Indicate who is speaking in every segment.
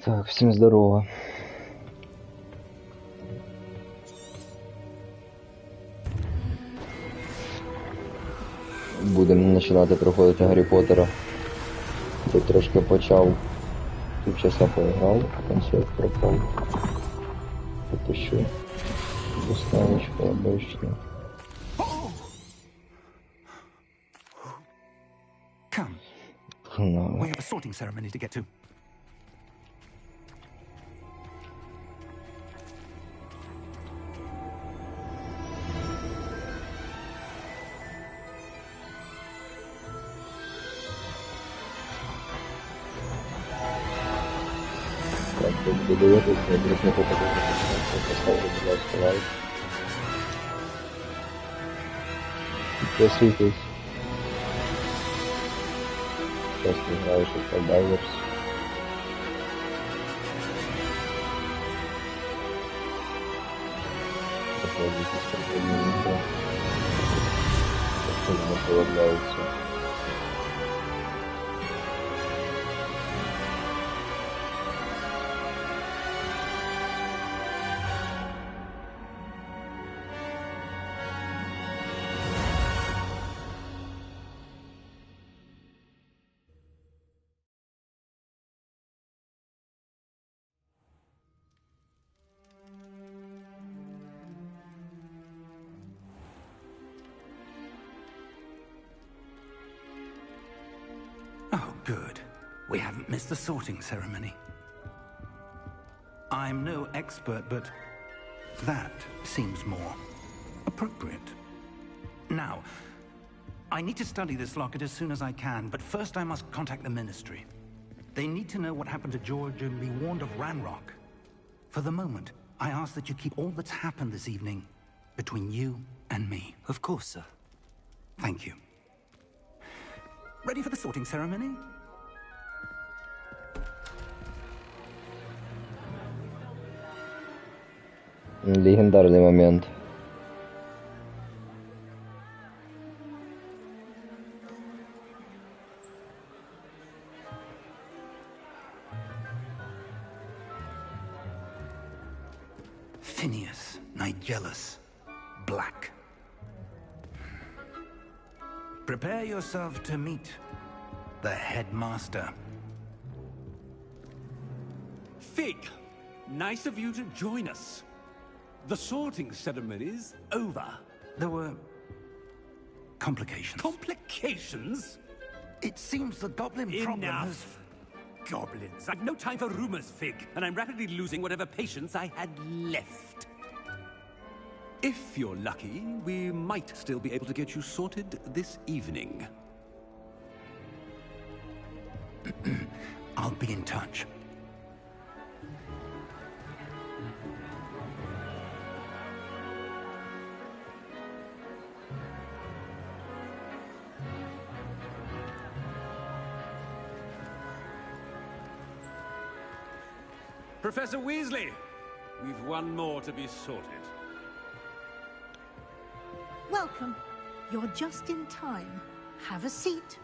Speaker 1: Так, всім здорово. Будемо починати проходити Гаррі Поттера. Тут трошки почав, півчаса поіграв, концерт пропав. Попущу. Доставочку обычно.
Speaker 2: Come.
Speaker 1: No.
Speaker 2: We have a sorting ceremony to get to.
Speaker 1: Так, тут буду ехать, я вдруг не попаду, поставлю, будь ласка, лайк. Підписуйтесь. Сейчас играю в Хогвартс. Проходите спокойно игры. Как не появляются.
Speaker 2: Oh, good. We haven't missed the sorting ceremony. I'm no expert, but that seems more appropriate. Now, I need to study this locket as soon as I can, but first I must contact the Ministry. They need to know what happened to George and be warned of Ranrock. For the moment, I ask that you keep all that's happened this evening between you and me.
Speaker 3: Of course, sir.
Speaker 2: Thank you. Ready for the sorting ceremony?
Speaker 1: Легендарный момент.
Speaker 2: Phineas, Nigellus, Black. Prepare yourself to meet the headmaster.
Speaker 4: Fig, nice of you to join us. The sorting ceremony's over.
Speaker 2: There were complications.
Speaker 4: Complications?
Speaker 2: It seems the goblin problem has...
Speaker 4: Enough. Goblins. I've no time for rumors, Fig, and I'm rapidly losing whatever patience I had left. If you're lucky, we might still be able to get you sorted this evening.
Speaker 2: I'll be in touch.
Speaker 4: Professor Weasley, we've one more to be sorted.
Speaker 5: Welcome. You're just in time. Have a seat.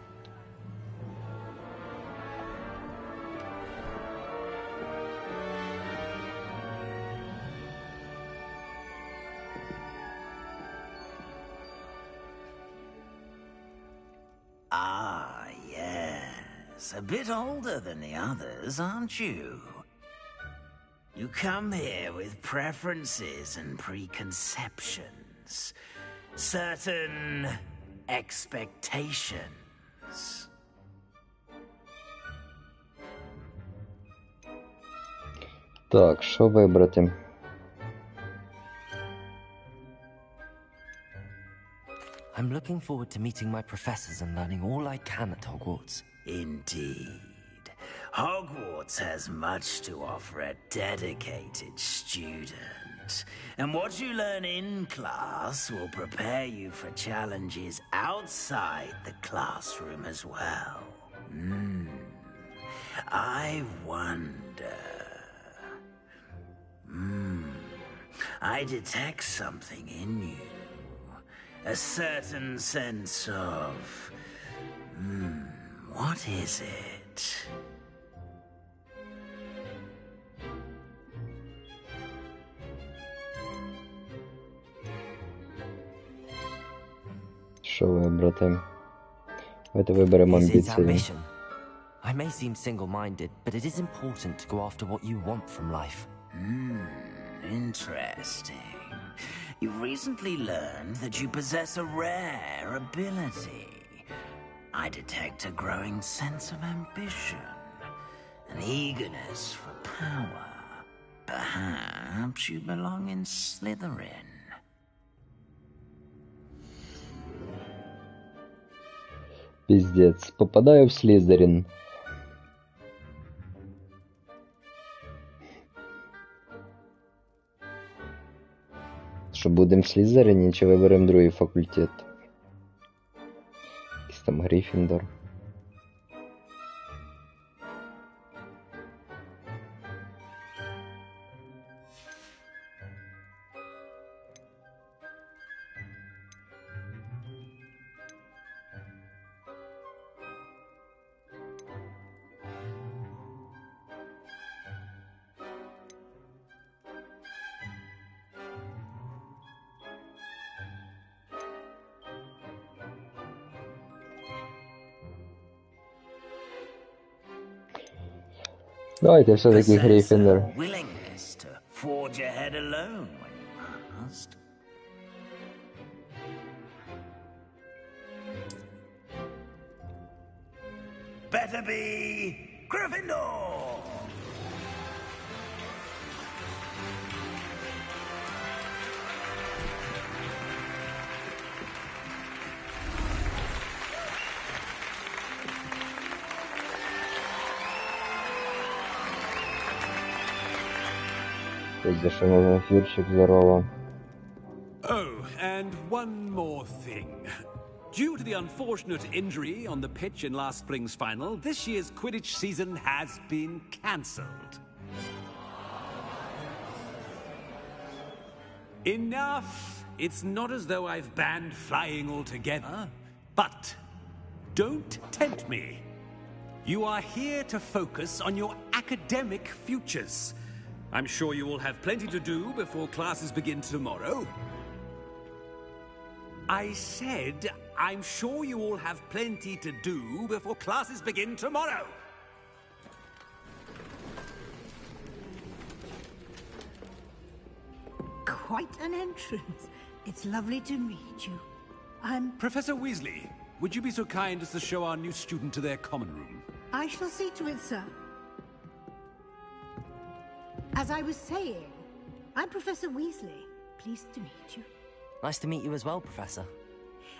Speaker 3: Ah, yes. A bit older than the others, aren't you? You come here with preferences and preconceptions. Certain expectations.
Speaker 1: Так, що вибрати?
Speaker 3: I'm looking forward to meeting my professors and learning all I can at Hogwarts. Indeed. Hogwarts has much to offer a dedicated student. And what you learn in class will prepare you for challenges outside the classroom as well. I wonder... I detect something in you. A certain sense of... what is it?
Speaker 1: Що вибрати? Давайте виберемо
Speaker 3: Is it
Speaker 1: амбіції.
Speaker 3: ambition? I may seem single-minded, but it is important to go after what you want from life.
Speaker 6: Interesting. You've recently learned that you possess a rare ability. I detect a growing sense of ambition, an eagerness for power. Perhaps you belong in Slytherin.
Speaker 1: Пиздец. Попадаю в Слизерин. Що будемо в Слізерині, чи виберемо другий факультет? Якийсь там Гриффіндор. Давайте все-таки Гриффіндор.
Speaker 6: Willingness to forge ahead alone when you must. Better be Gryffindor!
Speaker 1: Здорово.
Speaker 4: Oh, and one more thing. Due to the unfortunate injury on the pitch in last spring's final, this year's Quidditch season has been cancelled. Enough! It's not as though I've banned flying altogether, but don't tempt me. You are here to focus on your academic futures. I'm sure you will have plenty to do before classes begin tomorrow. I said, I'm sure you all have plenty to do before classes begin tomorrow.
Speaker 5: Quite an entrance. It's lovely to meet you. I'm...
Speaker 4: Professor Weasley, would you be so kind as to show our new student to their common room?
Speaker 5: I shall see to it, sir. As I was saying, I'm Professor Weasley. Pleased to meet you.
Speaker 3: Nice to meet you as well, Professor.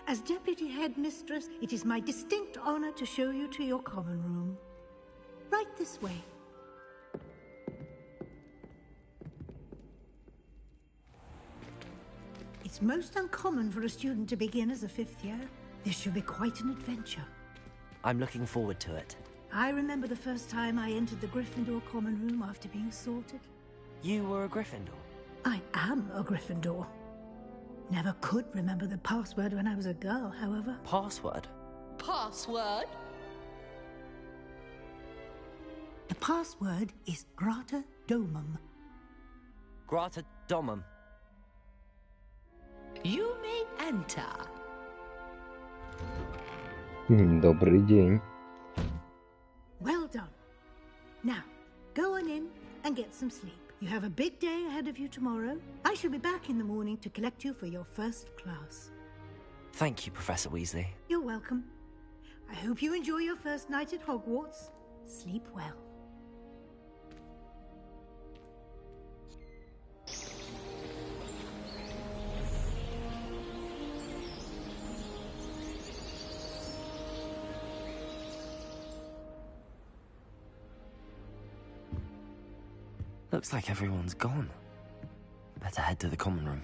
Speaker 5: As Deputy Headmistress, it is my distinct honor to show you to your common room. Right this way. It's most uncommon for a student to begin as a fifth year. This should be quite an adventure.
Speaker 3: I'm looking forward to it.
Speaker 5: I remember the first time I entered the Gryffindor common room after being sorted.
Speaker 3: You were a Gryffindor?
Speaker 5: I am a Gryffindor. Never could remember the password when I was a girl, however.
Speaker 3: Password?
Speaker 7: Password?
Speaker 5: The password is Grata Domum.
Speaker 3: Grata Domum.
Speaker 7: You may enter.
Speaker 1: Добрый день.
Speaker 5: Well done. Now, go on in and get some sleep. You have a big day ahead of you tomorrow. I shall be back in the morning to collect you for your first class.
Speaker 3: Thank you, Professor Weasley.
Speaker 5: You're welcome. I hope you enjoy your first night at Hogwarts. Sleep well.
Speaker 3: Looks like everyone's gone. Better head to the common room.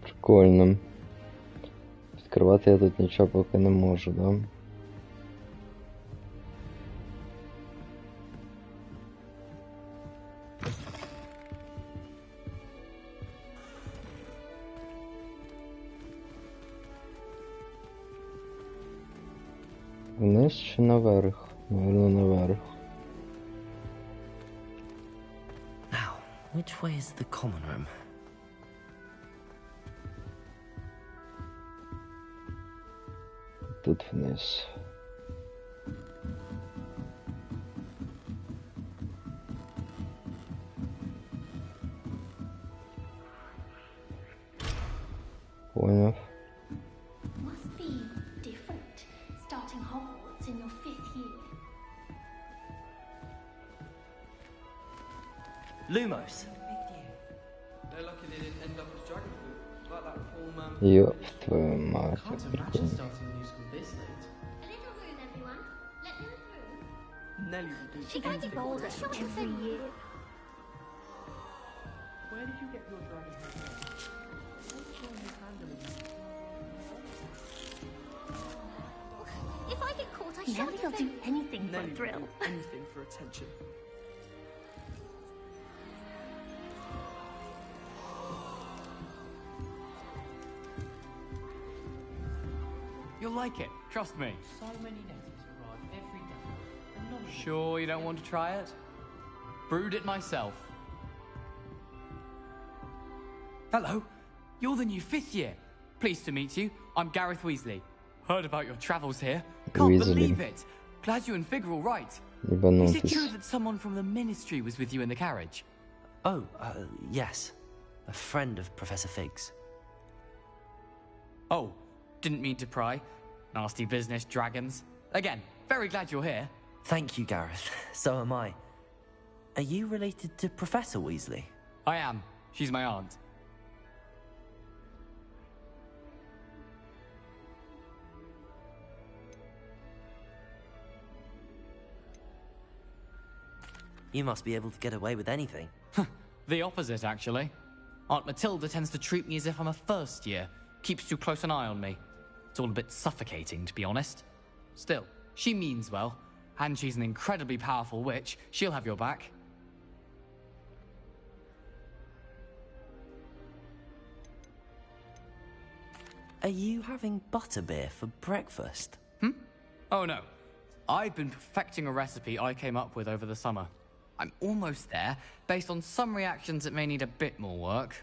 Speaker 1: Прикольно. Відкривати я тут нічого поки не можу, да? Вниз чи наверх? Наверно, наверх.
Speaker 3: Which way is the common room?
Speaker 1: Тут вниз. Понял.
Speaker 8: Must be different, starting Hogwarts in your 5th year.
Speaker 3: Lumos.
Speaker 9: They're lucky they didn't end up as dragon fruit, like that poor man.
Speaker 1: Ёб твою мать.
Speaker 9: Can't imagine starting a new school this late.
Speaker 8: A little room, everyone. Let them through.
Speaker 9: Nelly will do
Speaker 8: She gets
Speaker 9: anything.
Speaker 8: older every year.
Speaker 9: Where did you get your dragon fruit from? What's wrong with handling it?
Speaker 8: If I get caught, I shan't
Speaker 7: Nelly will do anything for
Speaker 9: Nelly
Speaker 7: a
Speaker 9: will
Speaker 7: thrill.
Speaker 9: do anything for attention.
Speaker 10: You'll like it, trust me.
Speaker 9: So many letters arrive every day, and none of them.
Speaker 10: Sure you don't want to try it? Brewed it myself. Hello, you're the new 5th year. Pleased to meet you. I'm Gareth Weasley. Heard about your travels here. Can't
Speaker 1: Weasley.
Speaker 10: believe it. Glad you and Fig are all right. Is it true
Speaker 1: Ебанутый.
Speaker 10: that someone from the Ministry was with you in the carriage?
Speaker 3: Oh, yes. A friend of Professor Fig's.
Speaker 10: Oh, didn't mean to pry. Nasty business, dragons. Again, very glad you're here.
Speaker 3: Thank you, Gareth. So am I. Are you related to Professor Weasley?
Speaker 10: I am. She's my aunt.
Speaker 3: You must be able to get away with anything.
Speaker 10: The opposite, actually. Aunt Matilda tends to treat me as if I'm a first year. Keeps too close an eye on me. It's all a bit suffocating, to be honest. Still, she means well. And she's an incredibly powerful witch. She'll have your back.
Speaker 3: Are you having butterbeer for breakfast?
Speaker 10: Oh no. I've been perfecting a recipe I came up with over the summer. I'm almost there, based on some reactions that may need a bit more work.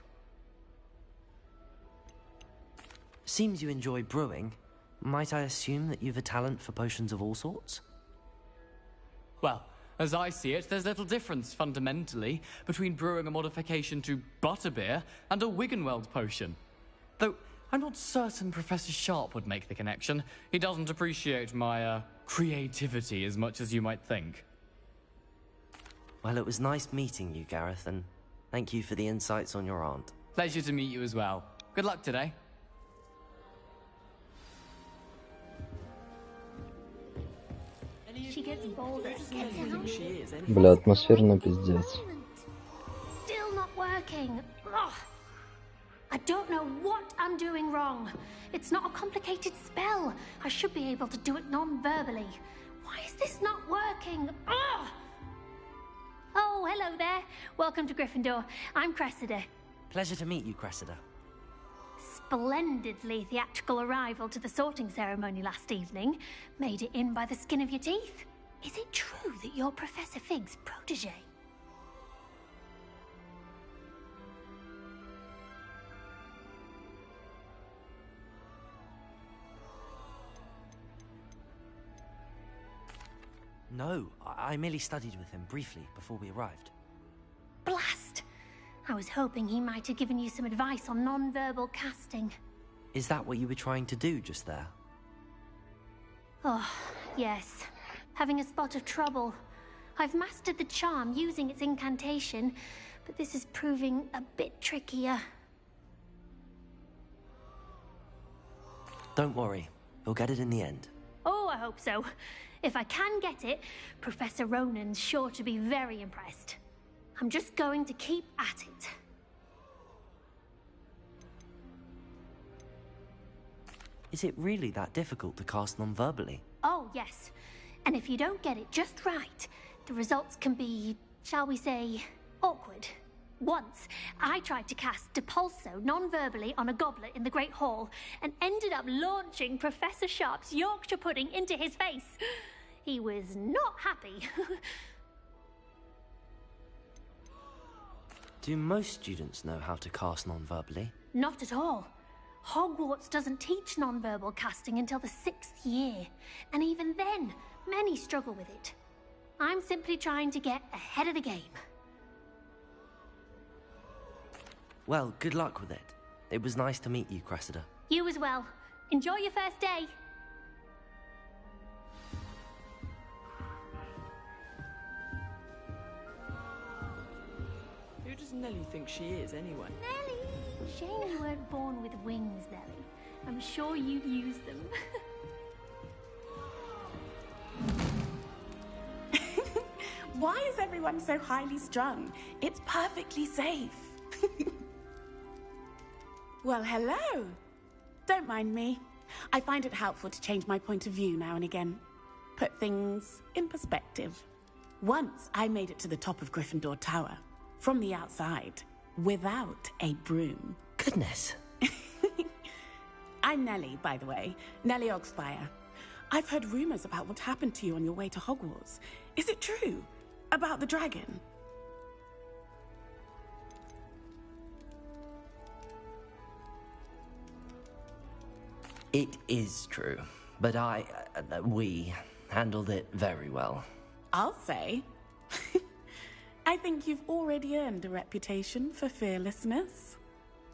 Speaker 3: Seems you enjoy brewing. Might I assume that you've a talent for potions of all sorts?
Speaker 10: Well, as I see it, there's little difference, fundamentally, between brewing a modification to butterbeer and a Wiggenweld potion. Though, I'm not certain Professor Sharp would make the connection. He doesn't appreciate my, creativity as much as you might think.
Speaker 3: Well, it was nice meeting you, Gareth, and thank you for the insights on your aunt.
Speaker 10: Pleasure to meet you as well. Good luck today.
Speaker 8: She gets bolder.
Speaker 9: She is anything.
Speaker 1: Бля, атмосферно пиздец.
Speaker 8: Still not working. Ugh. I don't know what I'm doing wrong. It's not a complicated spell. I should be able to do it non-verbally. Why is this not working? Ugh. Oh, hello there. Welcome to Gryffindor. I'm Cressida.
Speaker 3: Pleasure to meet you, Cressida.
Speaker 8: Splendidly theatrical arrival to the sorting ceremony last evening. Made it in by the skin of your teeth. Is it true that you're Professor Fig's protege?
Speaker 3: No, I merely studied with him briefly before we arrived.
Speaker 8: Blast! I was hoping he might have given you some advice on non-verbal casting.
Speaker 3: Is that what you were trying to do just there?
Speaker 8: Oh, yes. Having a spot of trouble. I've mastered the charm using its incantation, but this is proving a bit trickier.
Speaker 3: Don't worry, you'll get it in the end.
Speaker 8: Oh, I hope so. If I can get it, Professor Ronan's sure to be very impressed. I'm just going to keep at it.
Speaker 3: Is it really that difficult to cast non-verbally?
Speaker 8: Oh, yes. And if you don't get it just right, the results can be, shall we say, awkward. Once, I tried to cast Depulso non-verbally on a goblet in the Great Hall and ended up launching Professor Sharp's Yorkshire pudding into his face. He was not happy.
Speaker 3: Do most students know how to cast non-verbally?
Speaker 8: Not at all. Hogwarts doesn't teach non-verbal casting until the 6th year, and even then, many struggle with it. I'm simply trying to get ahead of the game.
Speaker 3: Well, good luck with it. It was nice to meet you, Cressida.
Speaker 8: You as well. Enjoy your first day.
Speaker 9: Who does Nellie think she is, anyway?
Speaker 8: Nellie! Shame you weren't born with wings, Nellie. I'm sure you'd use them.
Speaker 11: Why is everyone so highly strung? It's perfectly safe. Well, hello. Don't mind me. I find it helpful to change my point of view now and again. Put things in perspective. Once I made it to the top of Gryffindor Tower, from the outside, without a broom.
Speaker 3: Goodness.
Speaker 11: I'm Nellie, by the way. Nellie Oxfire. I've heard rumors about what happened to you on your way to Hogwarts. Is it true? About the dragon?
Speaker 3: It is true, but we handled it very well.
Speaker 11: I'll say. I think you've already earned a reputation for fearlessness.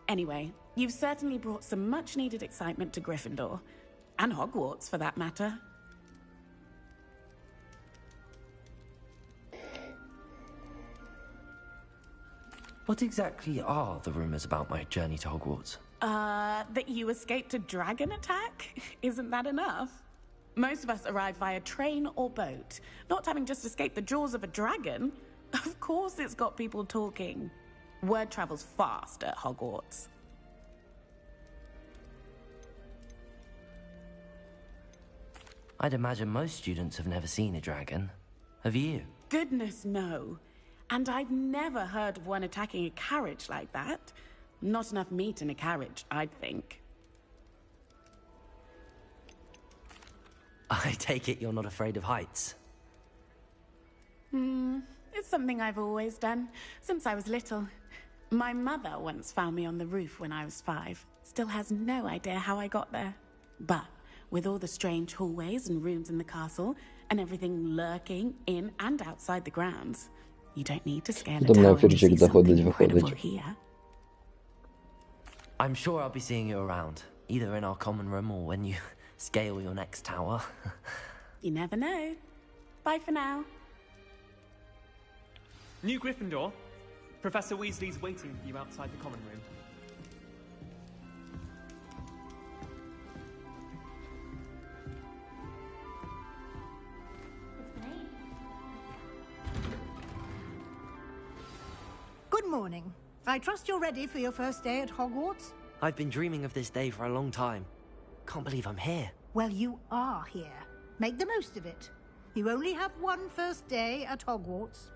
Speaker 11: Anyway, you've certainly brought some much-needed excitement to Gryffindor. And Hogwarts, for that matter.
Speaker 3: What exactly are the rumors about my journey to Hogwarts?
Speaker 11: That you escaped a dragon attack? Isn't that enough? Most of us arrive via train or boat, not having just escaped the jaws of a dragon. Of course it's got people talking. Word travels fast at Hogwarts.
Speaker 3: I'd imagine most students have never seen a dragon. Have you?
Speaker 11: Goodness, no. And I've never heard of one attacking a carriage like that. Not enough meat in a carriage, I'd think.
Speaker 3: I take it you're not afraid of heights.
Speaker 11: It's something I've always done, since I was little. My mother once found me on the roof when I was 5. Still has no idea how I got there. But with all the strange hallways and rooms in the castle, and everything lurking in and outside the grounds, you don't need to scale a tower to see something incredible here.
Speaker 3: I'm sure I'll be seeing you around, either in our common room or when you scale your next tower.
Speaker 11: You never know. Bye for now.
Speaker 12: New Gryffindor. Professor Weasley's waiting for you outside the common room.
Speaker 5: Good morning. I trust you're ready for your first day at Hogwarts?
Speaker 3: I've been dreaming of this day for a long time. Can't believe I'm here.
Speaker 5: Well, you are here. Make the most of it. You only have one first day at Hogwarts.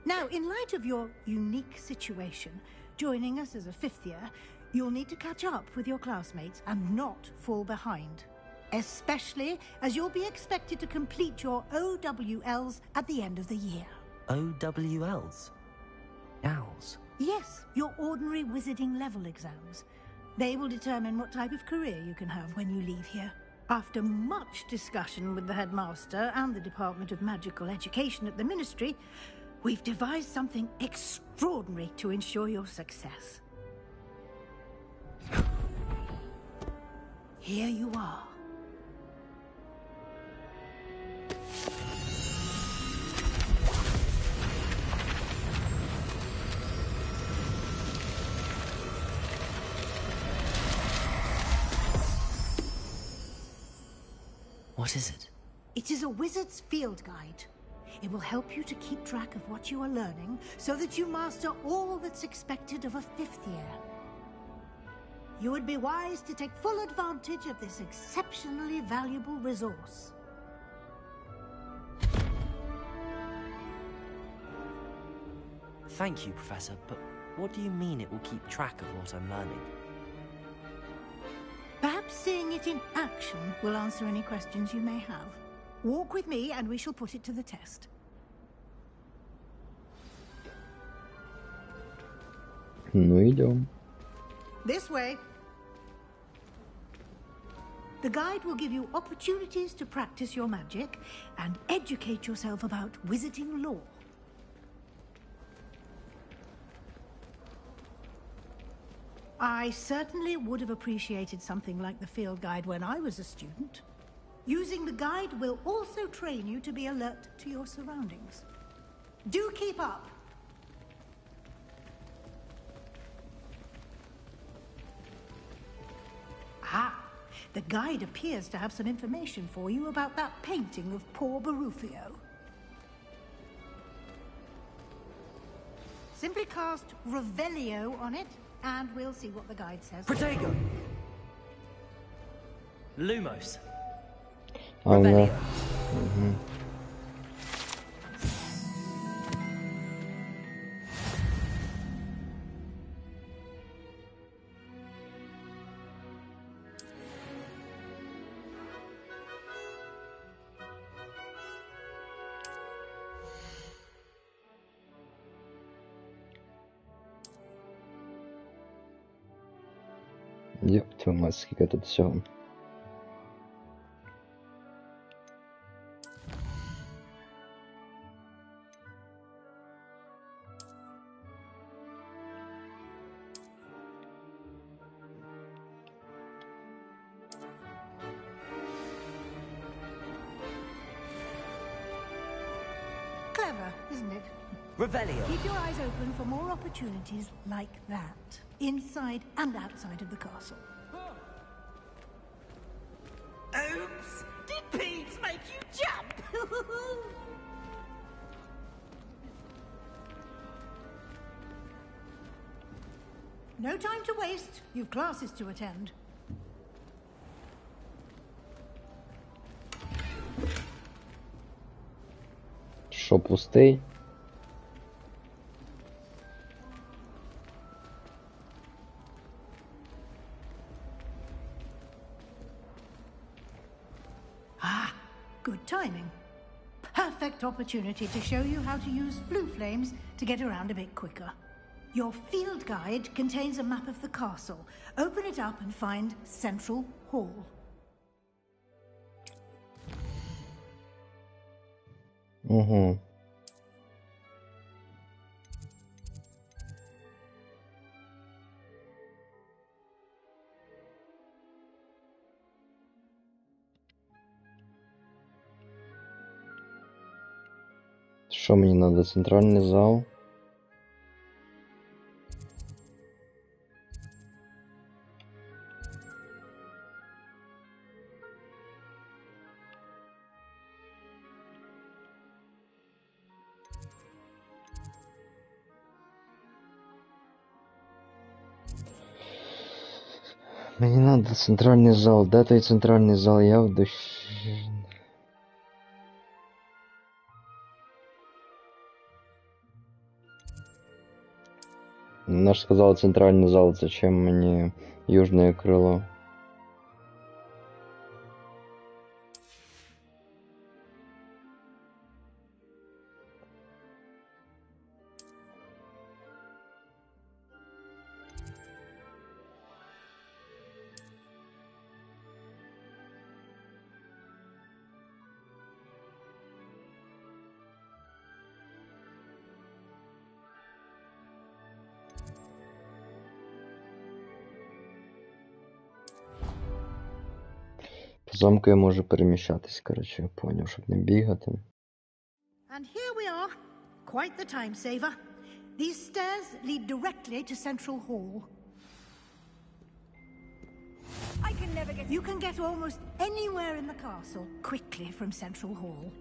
Speaker 5: Now, in light of your unique situation, joining us as a 5th year, you'll need to catch up with your classmates and not fall behind. Especially as you'll be expected to complete your OWLs at the end of the year.
Speaker 3: OWLs? Owls?
Speaker 5: Yes, your ordinary wizarding level exams. They will determine what type of career you can have when you leave here. After much discussion with the headmaster and the Department of Magical Education at the Ministry, we've devised something extraordinary to ensure your success. Here you are.
Speaker 3: What is it?
Speaker 5: It is a wizard's field guide. It will help you to keep track of what you are learning so that you master all that's expected of a 5th year. You would be wise to take full advantage of this exceptionally valuable resource.
Speaker 3: Thank you, Professor, but what do you mean it will keep track of what I'm learning?
Speaker 5: Perhaps seeing it in action will answer any questions you may have. Walk with me and we shall put it to the test.
Speaker 1: Ну, идем.
Speaker 5: This way. The guide will give you opportunities to practice your magic and educate yourself about wizarding lore. I certainly would have appreciated something like the field guide when I was a student. Using the guide will also train you to be alert to your surroundings. Do keep up! Ah, the guide appears to have some information for you about that painting of poor Barufio. Simply cast Revelio on it, and we'll see what the guide says.
Speaker 3: Protego! Lumos.
Speaker 1: Oh no. Ёб твою мать, сколько тут всего.
Speaker 5: Clever, isn't it?
Speaker 3: Revelio.
Speaker 5: Keep your eyes open for more opportunities like that, inside and outside of the castle.
Speaker 6: Oops! Did Peeves make you jump?
Speaker 5: No time to waste. You've classes to attend.
Speaker 1: Шо, пустый?
Speaker 5: Ah, good timing. Perfect opportunity to show you how to use blue flames to get around a bit quicker. Your field guide contains a map of the castle. Open it up and find Central Hall.
Speaker 1: Угу. Что мне надо? Центральный зал. Мне надо центральный зал. Да, той центральный зал я в душі. Она же сказала центральный зал, зачем мне южное крыло? По замку я можу переміщатись, коротше, я поняв, щоб не бігати.
Speaker 5: And here we are. Quite the time saver. These stairs lead directly to Central Hall. You can get almost anywhere in the castle quickly from Central Hall.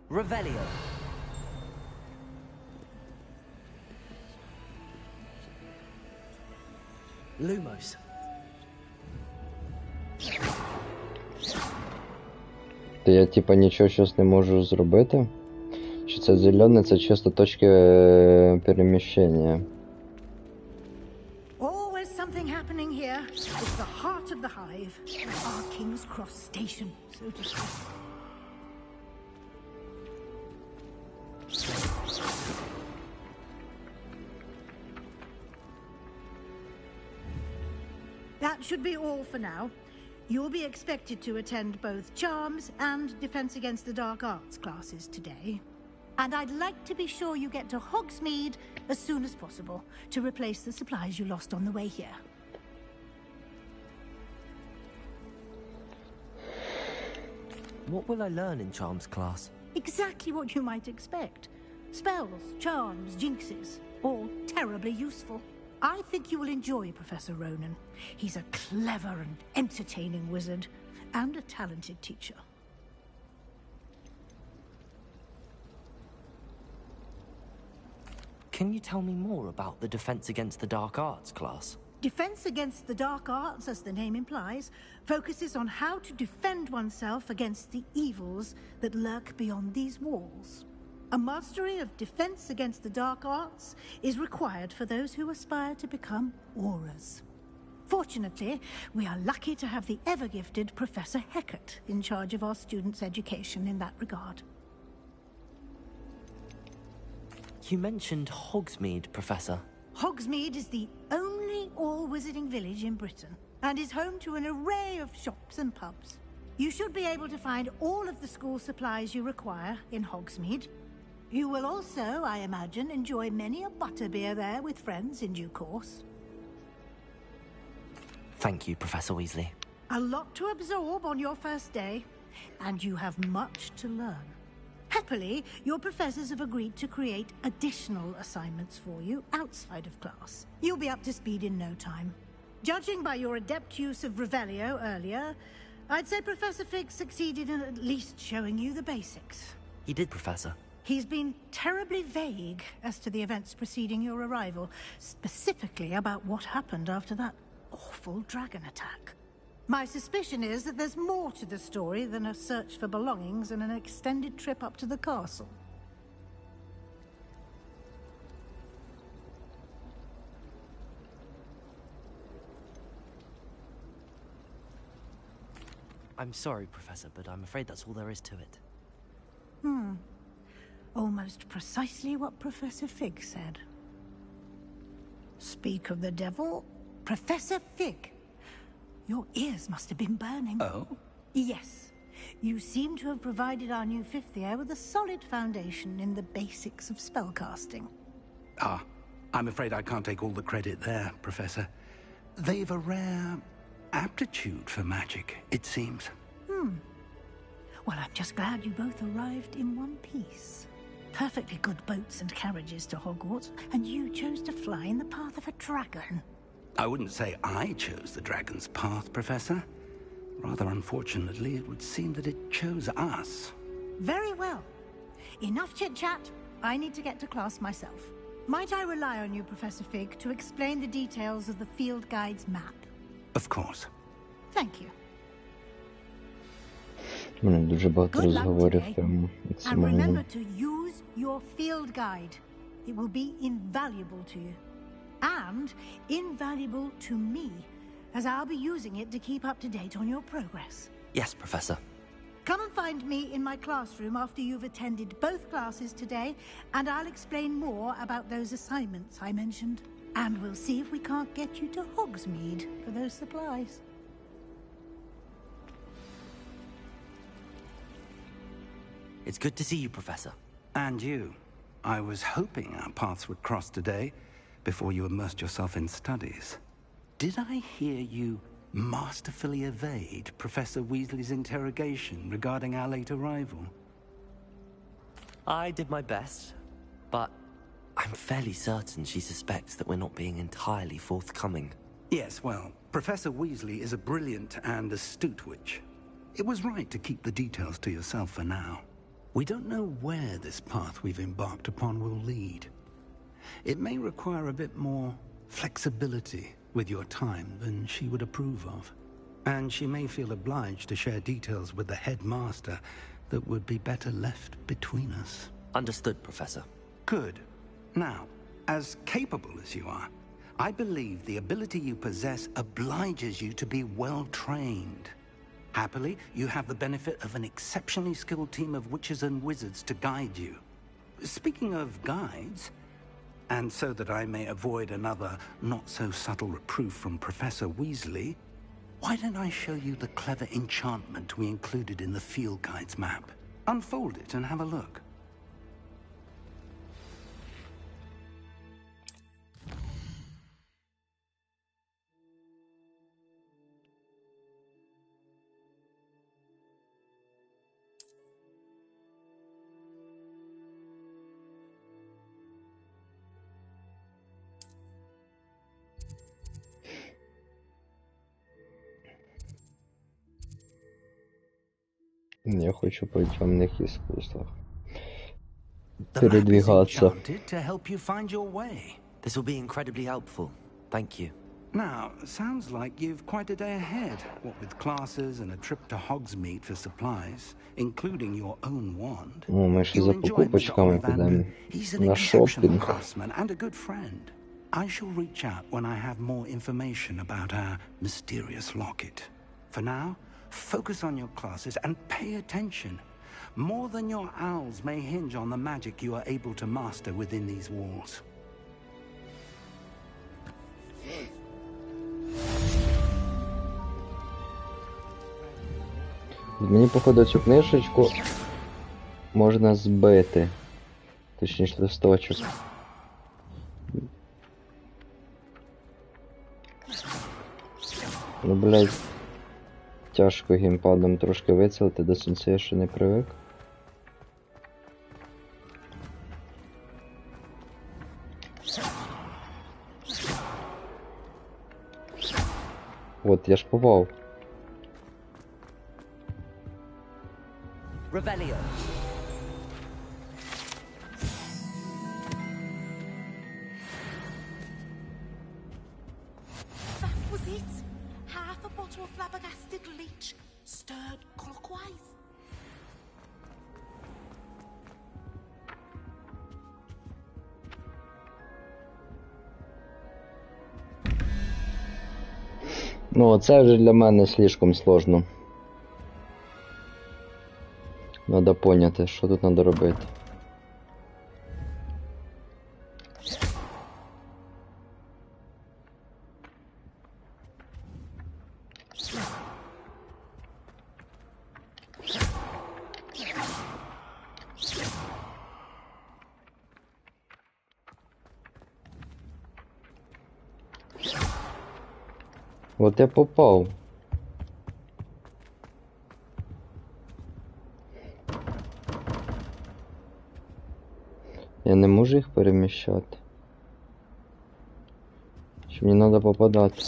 Speaker 3: Revelio. Lumos.
Speaker 1: То я типа нічого щось не можу зробити? Чи це зелене, це чисто точки переміщення?
Speaker 5: Always something happening here. It's the heart of the hive. Our King's Cross station, so to speak. That should be all for now. You'll be expected to attend both Charms and Defense Against the Dark Arts classes today. And I'd like to be sure you get to Hogsmeade as soon as possible to replace the supplies you lost on the way here.
Speaker 13: What will I learn in Charms class?
Speaker 5: Exactly what you might expect. Spells, charms, jinxes, all terribly useful. I think you will enjoy Professor Ronan. He's a clever and entertaining wizard, and a talented teacher.
Speaker 13: Can you tell me more about the Defense Against the Dark Arts class?
Speaker 5: Defense Against the Dark Arts, as the name implies, focuses on how to defend oneself against the evils that lurk beyond these walls. A mastery of Defense Against the Dark Arts is required for those who aspire to become Aurors. Fortunately, we are lucky to have the ever-gifted Professor Hecat in charge of our students' education in that regard.
Speaker 13: You mentioned Hogsmeade, Professor.
Speaker 5: Hogsmeade is the only all-wizarding village in Britain, and is home to an array of shops and pubs. You should be able to find all of the school supplies you require in Hogsmeade. You will also, I imagine, enjoy many a butterbeer there with friends in due course.
Speaker 13: Thank you, Professor Weasley.
Speaker 5: A lot to absorb on your first day, and you have much to learn. Happily, your professors have agreed to create additional assignments for you outside of class. You'll be up to speed in no time. Judging by your adept use of Revelio earlier, I'd say Professor Fig succeeded in at least showing you the basics.
Speaker 13: He did, Professor.
Speaker 5: He's been terribly vague as to the events preceding your arrival, specifically about what happened after that awful dragon attack. My suspicion is that there's more to the story than a search for belongings and an extended trip up to the castle.
Speaker 13: I'm sorry, Professor, but I'm afraid that's all there is to it.
Speaker 5: Almost precisely what Professor Fig said. Speak of the devil, Professor Fig. Your ears must have been burning.
Speaker 2: Oh?
Speaker 5: Yes. You seem to have provided our new fifth year with a solid foundation in the basics of spellcasting.
Speaker 2: I'm afraid I can't take all the credit there, Professor. They've a rare aptitude for magic, it seems.
Speaker 5: Well, I'm just glad you both arrived in one piece. Perfectly good boats and carriages to Hogwarts, and you chose to fly in the path of a dragon.
Speaker 2: I wouldn't say I chose the dragon's path, Professor. Rather unfortunately, it would seem that it chose us.
Speaker 5: Very well. Enough chit-chat. I need to get to class myself. Might I rely on you, Professor Fig, to explain the details of the field guide's map?
Speaker 2: Of course.
Speaker 5: Thank you.
Speaker 1: Дуже багато
Speaker 5: Good luck
Speaker 1: розговорів
Speaker 5: today.
Speaker 1: прямо
Speaker 5: And
Speaker 1: максимально.
Speaker 5: remember to use your field guide. It will be invaluable to you. And invaluable to me, as I'll be using it to keep up to date on your progress.
Speaker 13: Yes, Professor.
Speaker 5: Come and find me in my classroom after you've attended both classes today, and I'll explain more about those assignments I mentioned. And we'll see if we can't get you to Hogsmeade for those supplies.
Speaker 13: It's good to see you, Professor.
Speaker 2: And you. I was hoping our paths would cross today, before you immersed yourself in studies. Did I hear you masterfully evade Professor Weasley's interrogation regarding our late arrival?
Speaker 13: I did my best, but I'm fairly certain she suspects that we're not being entirely forthcoming.
Speaker 2: Yes, well, Professor Weasley is a brilliant and astute witch. It was right to keep the details to yourself for now. We don't know where this path we've embarked upon will lead. It may require a bit more flexibility with your time than she would approve of. And she may feel obliged to share details with the headmaster that would be better left between us.
Speaker 13: Understood, Professor.
Speaker 2: Good. Now, as capable as you are, I believe the ability you possess obliges you to be well trained. Happily, you have the benefit of an exceptionally skilled team of witches and wizards to guide you. Speaking of guides, And so that I may avoid another not-so-subtle reproof from Professor Weasley, why don't I show you the clever enchantment we included in the field guide's map? Unfold it and have a look.
Speaker 1: Я хочу по темных искусствах.
Speaker 2: The map is
Speaker 1: Передвигаться.
Speaker 2: enchanted to help you find your way.
Speaker 13: This will be incredibly helpful. Thank you.
Speaker 2: Now, sounds like you've quite a day ahead, what with classes and a trip to Hogsmeade for supplies, including your own wand.
Speaker 1: О, ми ще за покупочками підемо.
Speaker 2: He's an
Speaker 1: На
Speaker 2: exceptional
Speaker 1: шопінг.
Speaker 2: craftsman and a good friend. I shall reach out when I have more information about our mysterious locket. For now, focus on your classes and pay attention. More than your owls may hinge on the magic you are able to master within these walls.
Speaker 1: Мені, походу, цю книжечку можна збити. Точніше, листочок. Ну, блядь, тяжко геймпадом трошки вицілити, до сонця я ще не привик. От, я ж попав.
Speaker 3: Revelio.
Speaker 11: That was it. Half a bottle of flabbergasted leech, stirred clockwise.
Speaker 1: Ну, це вже для мене слишком сложно. Надо поняти, що тут надо робити. От я попав. Я не можу їх переміщати. Чи мені треба попадати?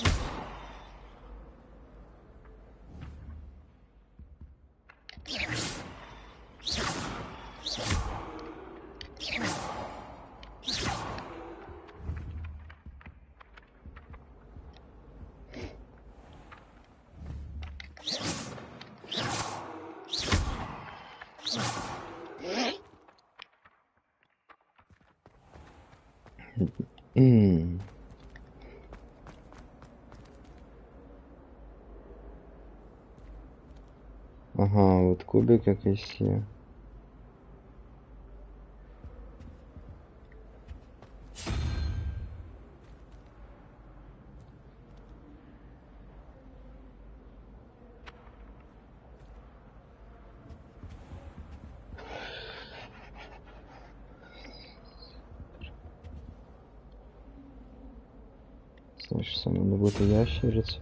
Speaker 1: Ага, от кубик якийсь є. Значит, саме не бути ящерицю.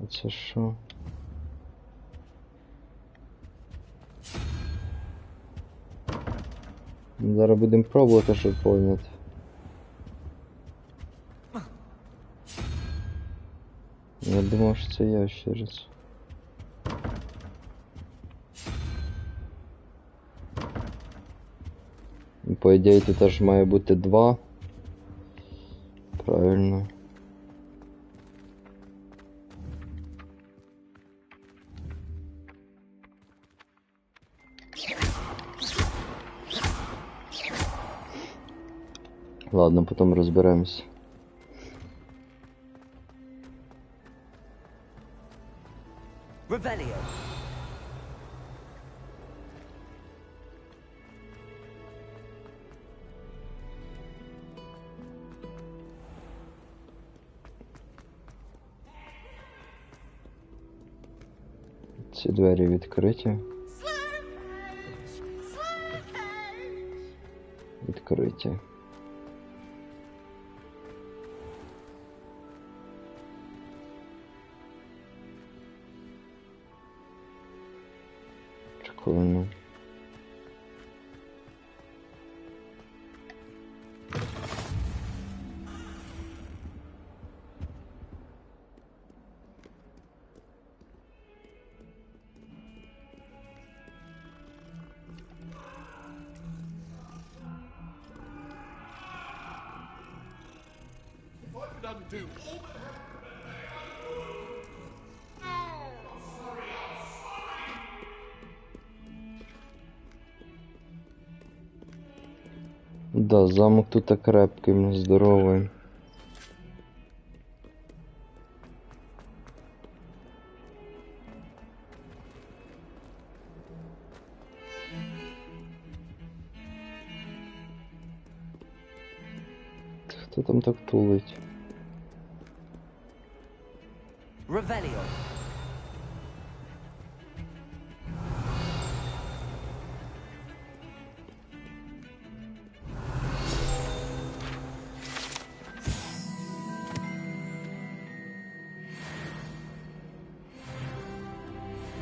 Speaker 1: А це що? Зараз будемо пробувати, щоб поняти. Я думав, що це ящериця. По ідеї тут аж має бути 2. Правильно. Ладно, потім розберемось.
Speaker 3: Revelio.
Speaker 1: Ці двері відкриті. Відкриті. Прикольно. Да, замок тут так крепкий, здоровий. Хто там так тулить?
Speaker 3: Revelio.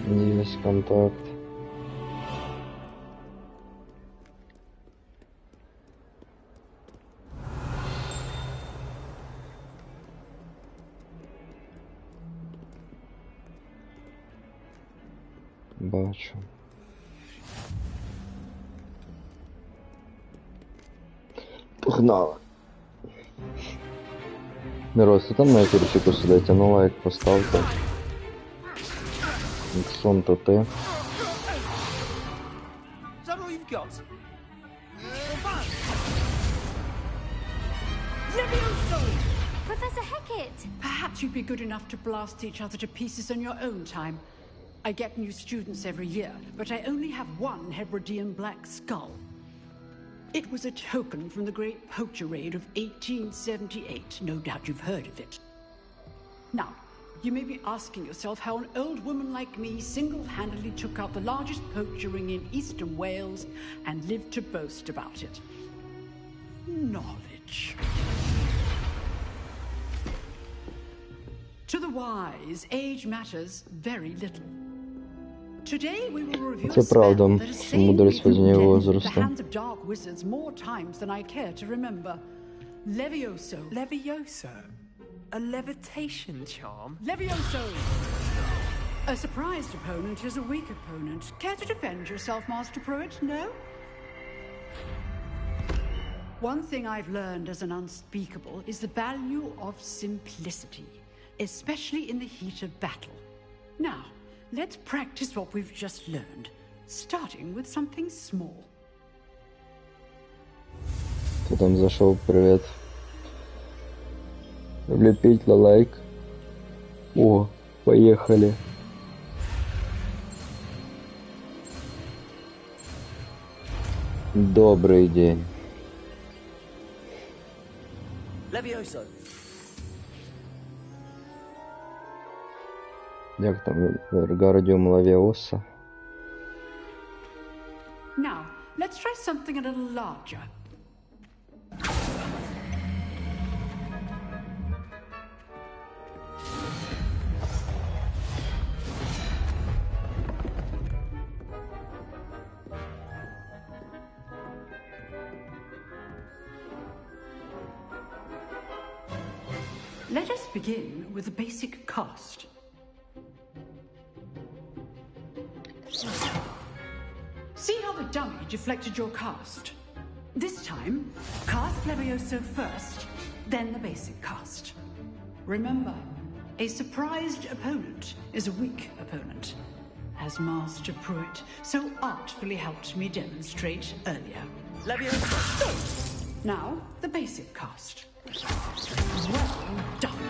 Speaker 1: Есть контакт. Бачу. Погнали. Мирос, ти там на ефірчику сидить, а ну лайк поставте. Сон то ти.
Speaker 14: Professor Hecat!
Speaker 15: Perhaps you'd be good enough to blast each other to pieces on your own time. I get new students every year, but I only have one Hebridean black skull. It was a token from the Great Poacher Raid of 1878. No doubt you've heard of it. Now, you may be asking yourself how an old woman like me single-handedly took out the largest poacher ring in eastern Wales and lived to boast about it. Knowledge. To the wise, age matters very little. Today we will review a spell that has saved me from death at the hands of dark wizards more times than I care to remember. Levioso.
Speaker 16: Levioso? A levitation charm?
Speaker 15: Levioso! A surprised opponent is a weak opponent. Care to defend yourself, Master Pruitt? No? One thing I've learned as an unspeakable is the value of simplicity, especially in the heat of battle. Now, let's practice what we've just learned, starting with something small.
Speaker 1: Кто там зашел? Привет. Влепить на лайк. О, поехали. Добрый день.
Speaker 3: Levioso.
Speaker 1: Як там Вергардіум Лавіоса?
Speaker 15: Now, let's try something a little larger. Let us begin with the basic cast. See how the dummy deflected your cast? This time, cast Levioso first, then the basic cast. Remember, a surprised opponent is a weak opponent, as Master Pruitt so artfully helped me demonstrate earlier.
Speaker 3: Levioso!
Speaker 15: Now, the basic cast. Well done.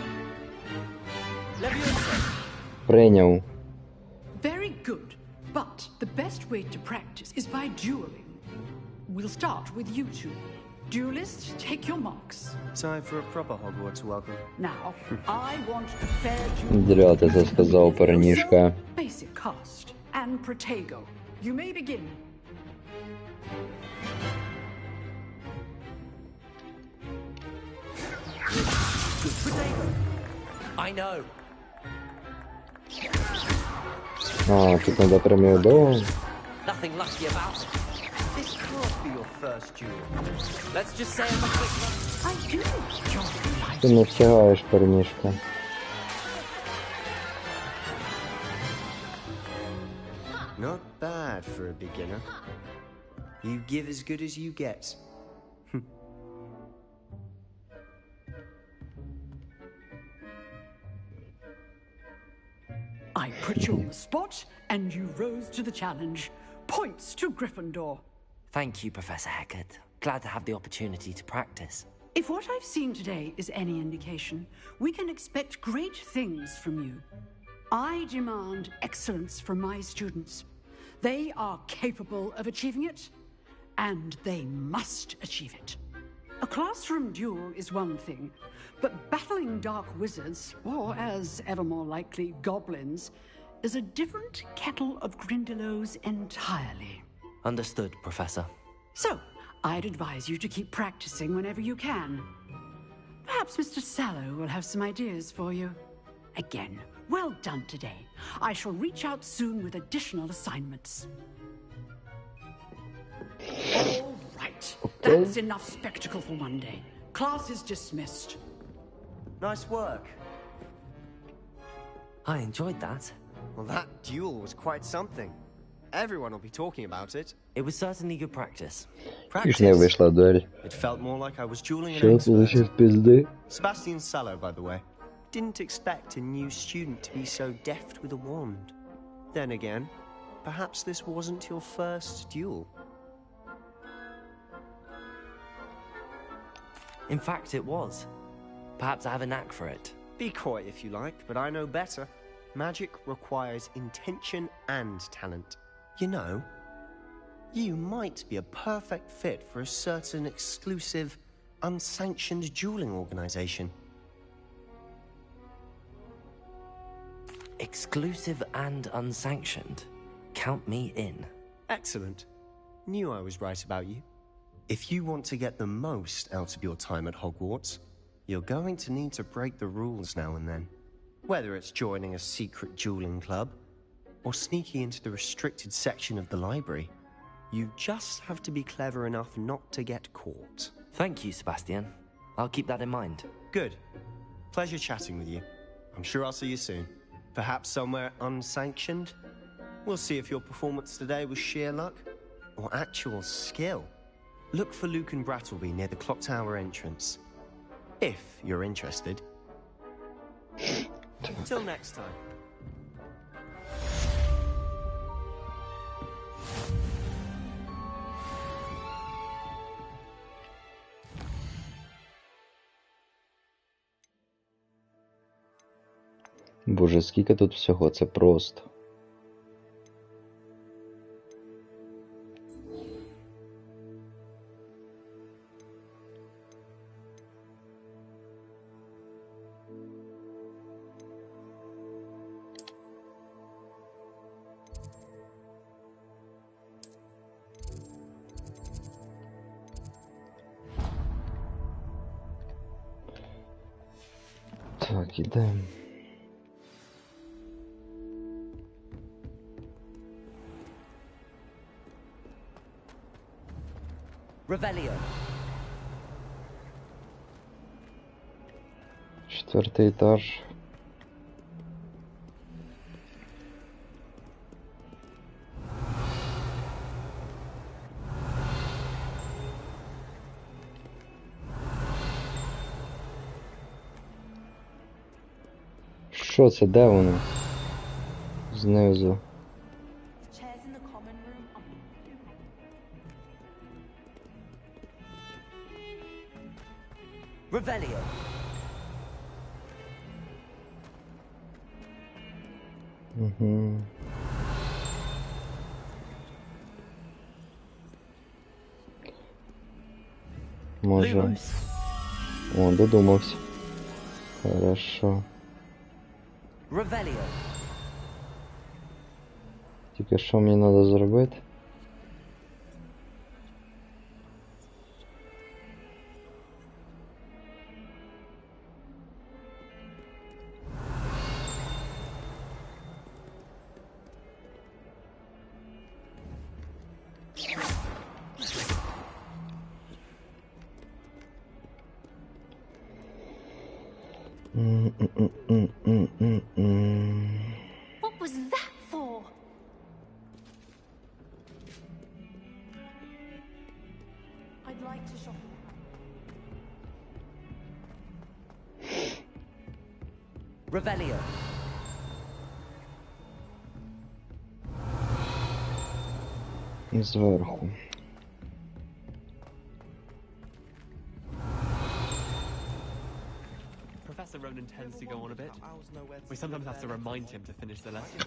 Speaker 3: Levioso!
Speaker 1: Прийняв.
Speaker 15: Very good. But the best way to practice is by dueling. We'll start with you two. Duelists, take your marks.
Speaker 17: Time for a proper Hogwarts welcome.
Speaker 15: Now, I want a fair duel.
Speaker 1: Зря ты это сказал, парнишка.
Speaker 15: Basic cast and Protego. You may begin.
Speaker 13: I know.
Speaker 1: А, тут надо прям его долго.
Speaker 13: Nothing lucky about it. This can't be your first duel. Let's just say I'm a quick one.
Speaker 15: I do.
Speaker 1: Ты не встигаешь, парнишка.
Speaker 17: Not bad for a beginner. You give as good as you get.
Speaker 15: I put you on the spot, and you rose to the challenge. Points to Gryffindor.
Speaker 13: Thank you, Professor Hecat. Glad to have the opportunity to practice.
Speaker 15: If what I've seen today is any indication, we can expect great things from you. I demand excellence from my students. They are capable of achieving it, and they must achieve it. A classroom duel is one thing, but battling dark wizards, or as ever more likely, goblins, is a different kettle of Grindylows entirely.
Speaker 13: Understood, Professor.
Speaker 15: So, I'd advise you to keep practicing whenever you can. Perhaps Mr. Sallow will have some ideas for you. Again, well done today. I shall reach out soon with additional assignments. All right.
Speaker 1: Okay.
Speaker 15: That's enough spectacle for one day. Class is dismissed.
Speaker 17: Nice work.
Speaker 13: I enjoyed that.
Speaker 17: Well, that duel was quite something. Everyone will be talking about it.
Speaker 13: It was certainly good practice.
Speaker 1: Ишь, не вышла дуэль.
Speaker 17: It felt more like I was dueling an
Speaker 1: Сейчас получив пизды.
Speaker 17: Sebastian Sallow, by the way. Didn't expect a new student to be so deft with a wand. Then again, perhaps this wasn't your first duel.
Speaker 13: In fact, it was. Perhaps I have a knack for it.
Speaker 17: Be coy if you like, but I know better. Magic requires intention and talent. You know, you might be a perfect fit for a certain exclusive, unsanctioned dueling organization.
Speaker 13: Exclusive and unsanctioned. Count me in.
Speaker 17: Excellent. Knew I was right about you. If you want to get the most out of your time at Hogwarts, you're going to need to break the rules now and then. Whether it's joining a secret dueling club, or sneaking into the restricted section of the library, you just have to be clever enough not to get caught.
Speaker 13: Thank you, Sebastian. I'll keep that in mind.
Speaker 17: Good. Pleasure chatting with you. I'm sure I'll see you soon. Perhaps somewhere unsanctioned? We'll see if your performance today was sheer luck, or actual skill. Look for Luke and Brattleby near the clock tower entrance. If you're interested. Till next time.
Speaker 1: Боже, скільки тут всього, це просто. Так, ідемо.
Speaker 13: Revelio.
Speaker 1: Четвертий етаж. Що це? Де воно? Знизу.
Speaker 13: Revelio.
Speaker 1: Угу. Може. О, додумався. Хорошо. Тільки що мені треба зробити?
Speaker 8: What was that for?
Speaker 11: I'd like to shop.
Speaker 3: Revelio.
Speaker 1: Зверху.
Speaker 12: Professor Ronan tends to go on a bit. We sometimes have to remind him to finish the lesson.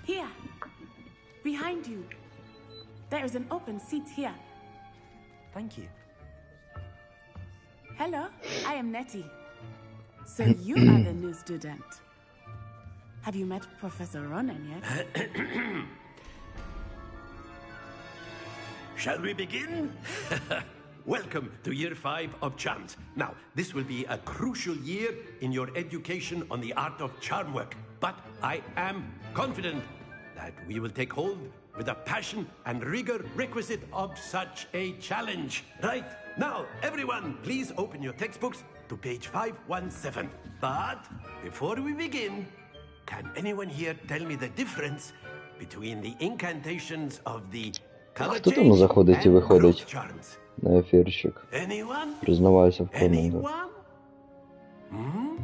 Speaker 11: Here. Behind you. There is an open seat here.
Speaker 3: Thank you.
Speaker 11: Hello, I am Nettie. So you are the new student. Have you met Professor Ronan yet?
Speaker 18: Shall we begin? Welcome to Year 5 of Charms. Now, this will be a crucial year in your education on the art of charm work. But I am confident that we will take hold with the passion and rigor requisite of such a challenge. Right, now, everyone, please open your textbooks to page 517. But before we begin, can anyone here tell me the difference between the incantations of the color
Speaker 1: Хто там
Speaker 18: change
Speaker 1: заходить і
Speaker 18: and
Speaker 1: виходить
Speaker 18: growth charms?
Speaker 1: на ефірчик?
Speaker 18: Anyone?
Speaker 1: Признавайся в коментах.
Speaker 18: Anyone? Hmm?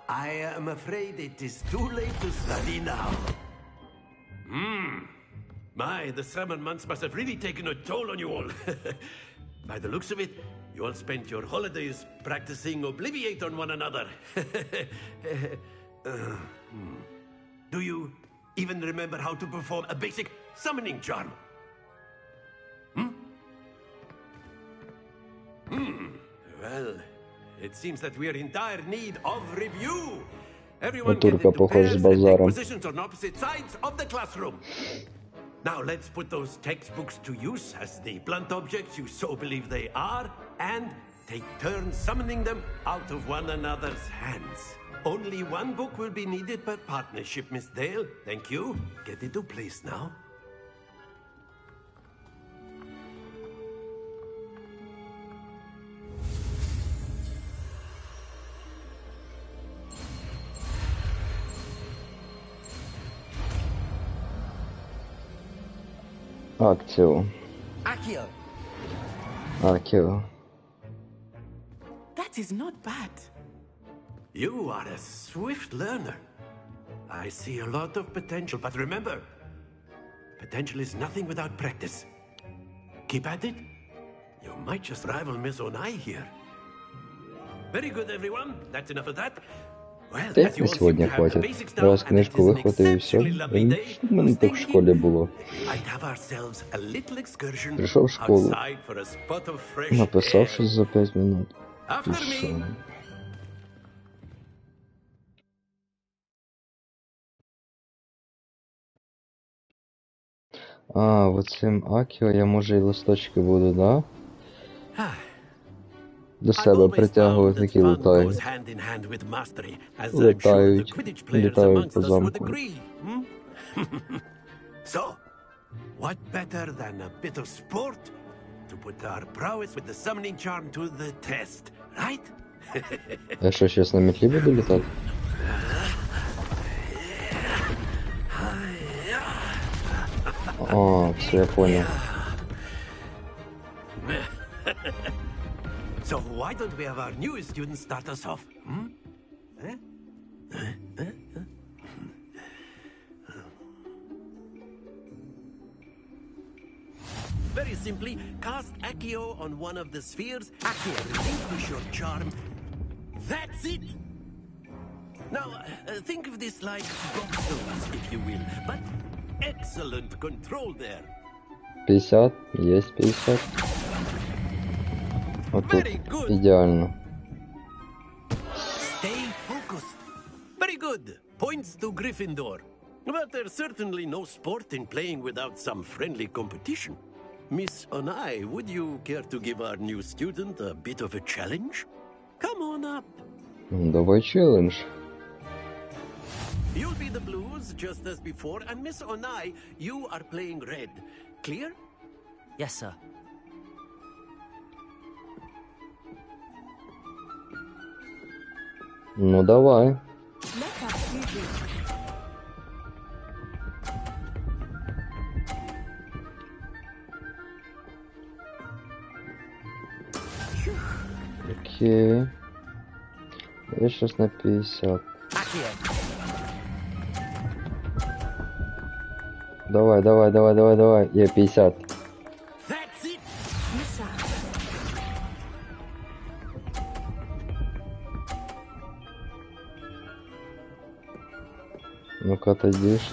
Speaker 18: I am afraid it is too late to study now. My, the summer months must have really taken a toll on you all. By the looks of it, you all spent your holidays practicing Obliviate on one another. Do you even remember how to perform a basic summoning charm? Well, it seems that we are in dire need of review. Everyone get
Speaker 1: Турка
Speaker 18: into
Speaker 1: похож
Speaker 18: pairs
Speaker 1: с
Speaker 18: and take
Speaker 1: базаром.
Speaker 18: positions on opposite sides of the classroom. Now let's put those textbooks to use as the blunt objects you so believe they are, and take turns summoning them out of one another's hands. Only one book will be needed per partnership, Miss Dale. Thank you. Get into place now.
Speaker 1: Акцію.
Speaker 3: Accio.
Speaker 1: Акіо.
Speaker 11: That is not bad.
Speaker 18: You are a swift learner. I see a lot of potential, but remember, potential is nothing without practice. Keep at it. You might just rival Miss Onai here. Very good, everyone. That's enough of that. Well,
Speaker 1: Та
Speaker 18: as
Speaker 1: як
Speaker 18: you
Speaker 1: на
Speaker 18: all seem
Speaker 1: сьогодні
Speaker 18: to have the
Speaker 1: хватить.
Speaker 18: basics now,
Speaker 1: Раз
Speaker 18: and it
Speaker 1: книжку
Speaker 18: is an
Speaker 1: вихватив і все.
Speaker 18: exceptionally lovely day,
Speaker 1: У мене так в школі було.
Speaker 18: I'd have ourselves a little excursion
Speaker 1: Прийшов в школу.
Speaker 18: outside for a spot of fresh
Speaker 1: Написав
Speaker 18: air.
Speaker 1: щось за 5 минут.
Speaker 18: After
Speaker 1: І
Speaker 18: me.
Speaker 1: що? А, оцим Акіо я може і листочки буду, да? До себе притягувати, які летають.
Speaker 18: Hand in hand with mastery, as I'm sure the
Speaker 1: Летають,
Speaker 18: Quidditch players
Speaker 1: літають
Speaker 18: amongst
Speaker 1: по
Speaker 18: us would
Speaker 1: замку.
Speaker 18: agree. So, what better than a bit of sport to put our prowess with the summoning charm to the test, right?
Speaker 1: Я що, щас на метлі буду літати? А, все, я понял.
Speaker 18: So why don't we have our newest student start us off? Very simply, cast Accio on one of the spheres. Accio, relinquish your charm. That's it! Now, think of this like gobstones, if you will, but excellent control there.
Speaker 1: 50, есть 50. Вот тут идеально.
Speaker 18: Stay focused. Very good. Points to Gryffindor. But there's certainly no sport in playing without some friendly competition. Miss Onai, would you care to give our new student a bit of a challenge? Come on up.
Speaker 1: Давай челлендж.
Speaker 18: You'll be the blues just as before, and Miss Onai, you are playing red. Clear?
Speaker 13: Yes, sir.
Speaker 1: Ну давай. Окей. Я сейчас на 50. Давай, давай, давай, давай, давай. Я 50. Ну-ка, отойдешь.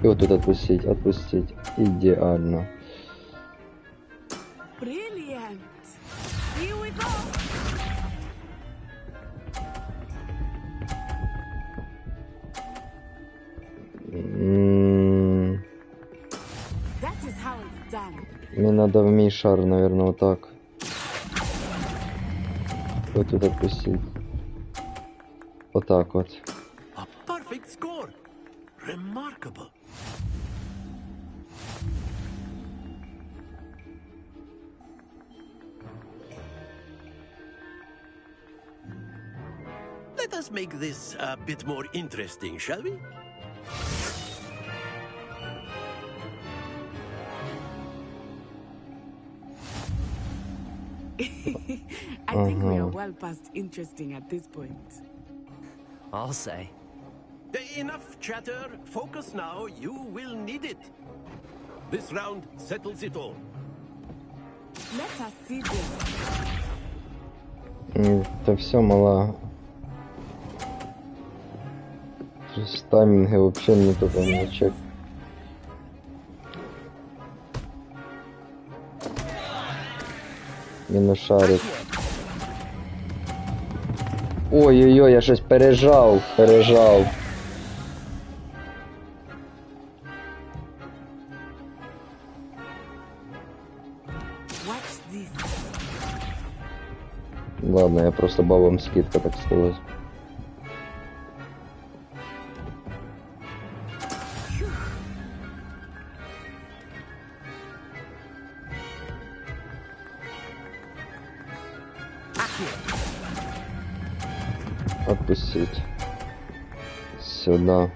Speaker 1: И вот тут отпустить, отпустить. Идеально.
Speaker 11: Brilliant. Here we go. That is how it's done.
Speaker 1: Мне надо в мишар, наверное, вот так. Вот тут отпустить. Вот так вот.
Speaker 18: A perfect score. Remarkable. Let us make this a bit more interesting, shall we?
Speaker 11: I think we are well past interesting at this point.
Speaker 13: I'll say.
Speaker 18: Enough chatter. Focus now. You will need it. This round settles it all.
Speaker 11: Let us see this.
Speaker 1: Это все мало. С тайминга вообще не только не чек. Минус шарик. Ой-ой-ой, я щось пережав. Ладно, я просто бабам скидка, так сказать. Отпустить. Сюда.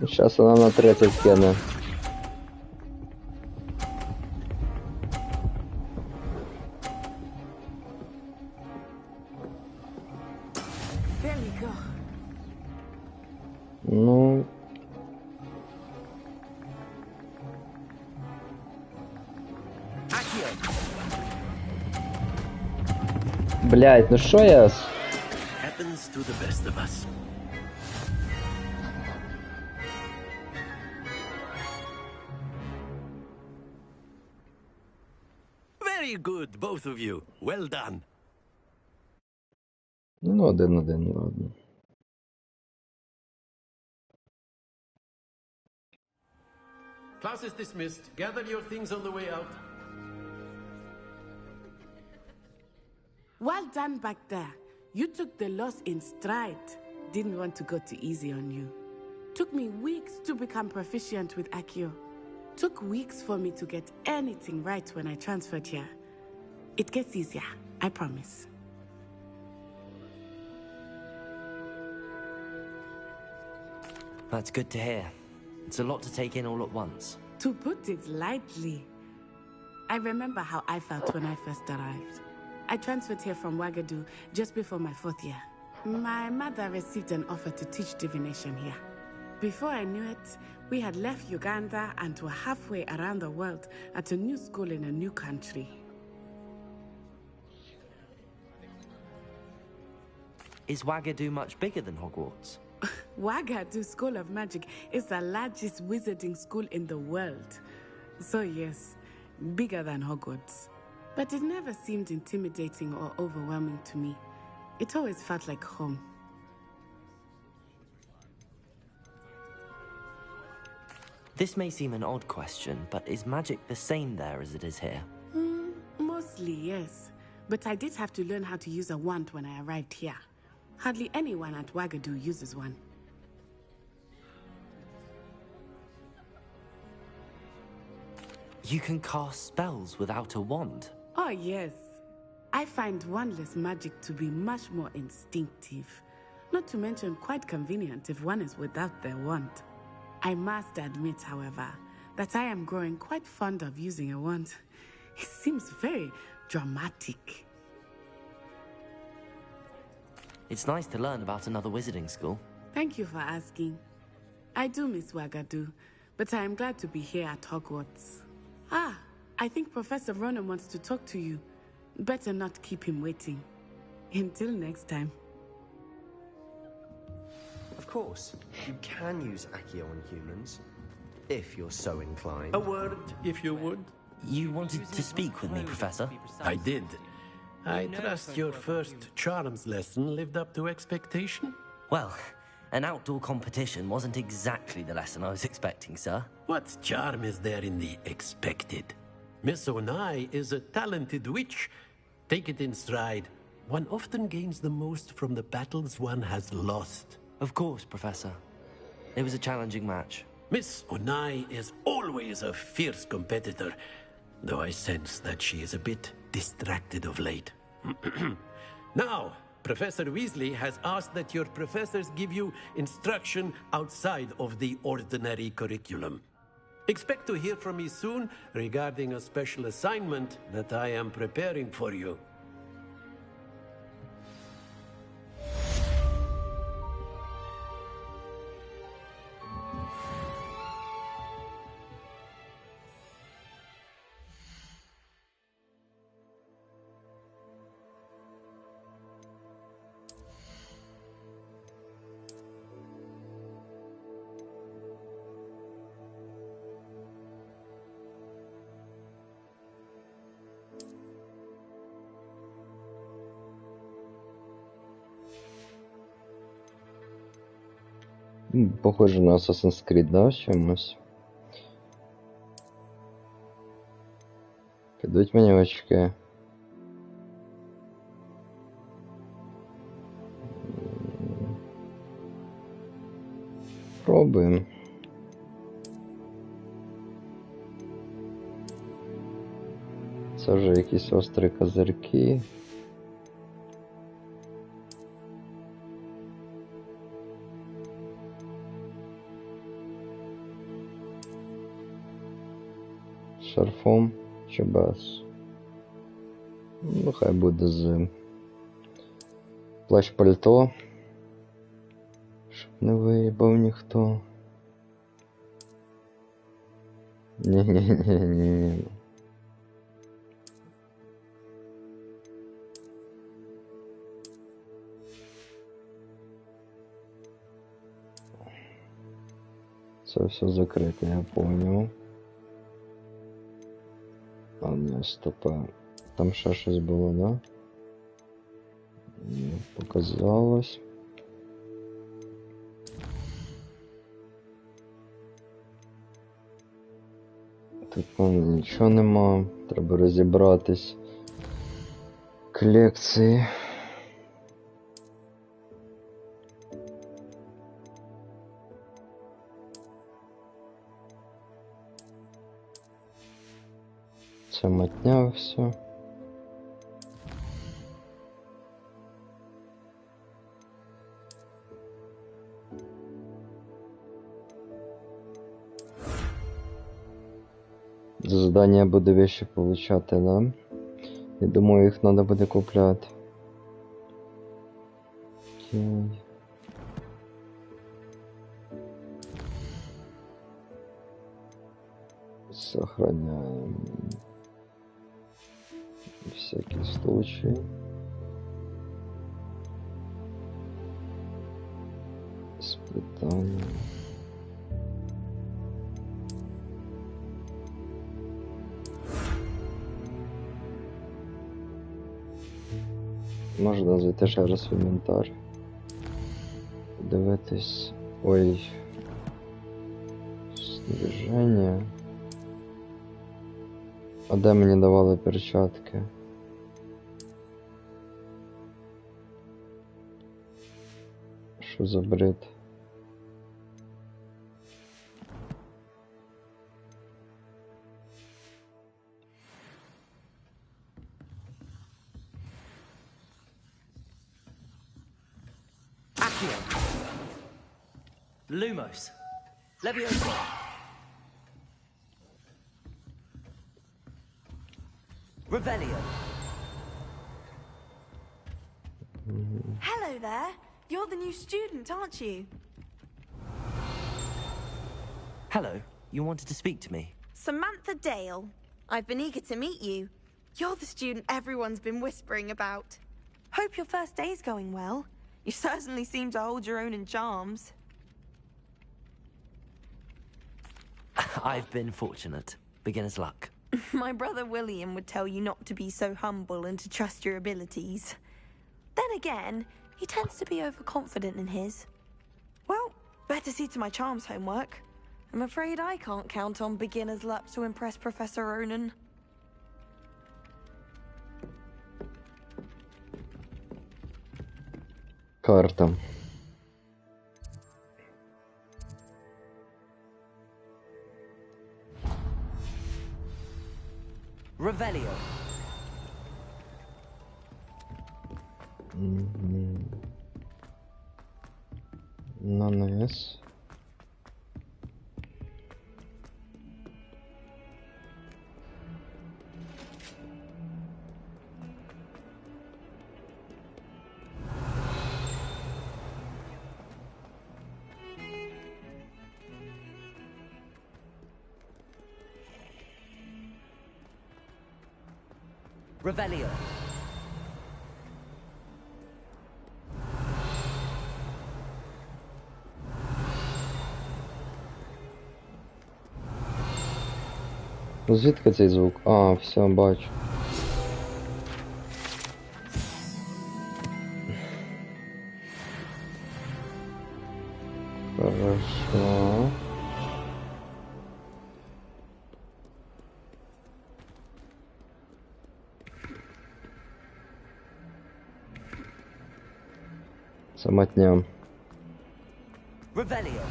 Speaker 1: Сейчас она на 30 кена. Ну... Блять, ну шо я...
Speaker 18: Happens to the best of us. Very good, both of you. Well done.
Speaker 1: Ну, один, ладно.
Speaker 18: Class is dismissed. Gather your things on the way out.
Speaker 11: Well done back there. You took the loss in stride. Didn't want to go too easy on you. Took me weeks to become proficient with Accio. Took weeks for me to get anything right when I transferred here. It gets easier, I promise.
Speaker 13: That's good to hear. It's a lot to take in all at once.
Speaker 11: To put it lightly, I remember how I felt when I first arrived. I transferred here from Wagadu just before my 4th year. My mother received an offer to teach divination here. Before I knew it, we had left Uganda and were halfway around the world at a new school in a new country.
Speaker 13: Is Wagadu much bigger than Hogwarts?
Speaker 11: Wagadu School of Magic is the largest wizarding school in the world. So yes, bigger than Hogwarts. But it never seemed intimidating or overwhelming to me. It always felt like home.
Speaker 13: This may seem an odd question, but is magic the same there as it is here?
Speaker 11: Mostly, yes. But I did have to learn how to use a wand when I arrived here. Hardly anyone at Wagadu uses one.
Speaker 13: You can cast spells without a wand?
Speaker 11: Oh, yes. I find wandless magic to be much more instinctive. Not to mention quite convenient if one is without their wand. I must admit, however, that I am growing quite fond of using a wand. It seems very dramatic.
Speaker 13: It's nice to learn about another wizarding school.
Speaker 11: Thank you for asking. I do miss Wagadu, but I am glad to be here at Hogwarts. Ah, I think Professor Ronan wants to talk to you. Better not keep him waiting. Until next time.
Speaker 17: Of course, you can use Accio on humans, if you're so inclined.
Speaker 18: A word, if you would.
Speaker 13: You wanted to speak with me, Professor?
Speaker 18: I did. I trust your first charms lesson lived up to expectation?
Speaker 13: Well, an outdoor competition wasn't exactly the lesson I was expecting, sir.
Speaker 18: What charm is there in the expected? Miss Onai is a talented witch. Take it in stride. One often gains the most from the battles one has lost.
Speaker 13: Of course, Professor. It was a challenging match.
Speaker 18: Miss Onai is always a fierce competitor, though I sense that she is a bit distracted of late. Now, Professor Weasley has asked that your professors give you instruction outside of the ordinary curriculum. Expect to hear from me soon regarding a special assignment that I am preparing for you.
Speaker 1: Похоже на Assassin's Creed, да, чимось. Підуть мені очки. Пробуємо. Це вже якісь острі козирки. Шарфом чи без? Ну, хай буде з плащ-пальто, щоб не виїбав ніхто. Ні. Це все закрите, я понял. А не, стопа. Там ще щось було, да? Мені показалось. Тут нічого нема. Треба розібратись. Колекції. Це мотня все. За задання буду вещи получати, да? Я думаю, їх надо буде купляти. Окей. Сохраняем. Всякий случай. Испытание. Можна зайти ще раз в інвентар. Дивитись. Ой. Снаряження. А де мені давали перчатки? Що за бред?
Speaker 13: Lumos. Leviosa. Revelio.
Speaker 19: Hello there. You're the new student, aren't you?
Speaker 13: Hello. You wanted to speak to me?
Speaker 19: Samantha Dale. I've been eager to meet you. You're the student everyone's been whispering about. Hope your first day's going well. You certainly seem to hold your own in charms.
Speaker 13: I've been fortunate. Beginner's luck.
Speaker 19: My brother William would tell you not to be so humble and to trust your abilities. Then again, he tends to be overconfident in his. Well, better see to my charms homework. I'm afraid I can't count on beginner's luck to impress Professor Ronan.
Speaker 1: Карта.
Speaker 13: Revelio.
Speaker 1: Нанес.
Speaker 13: Revelio.
Speaker 1: Звідки цей звук? А, все, бачу. Хорошо. Самотня.
Speaker 13: Revelio.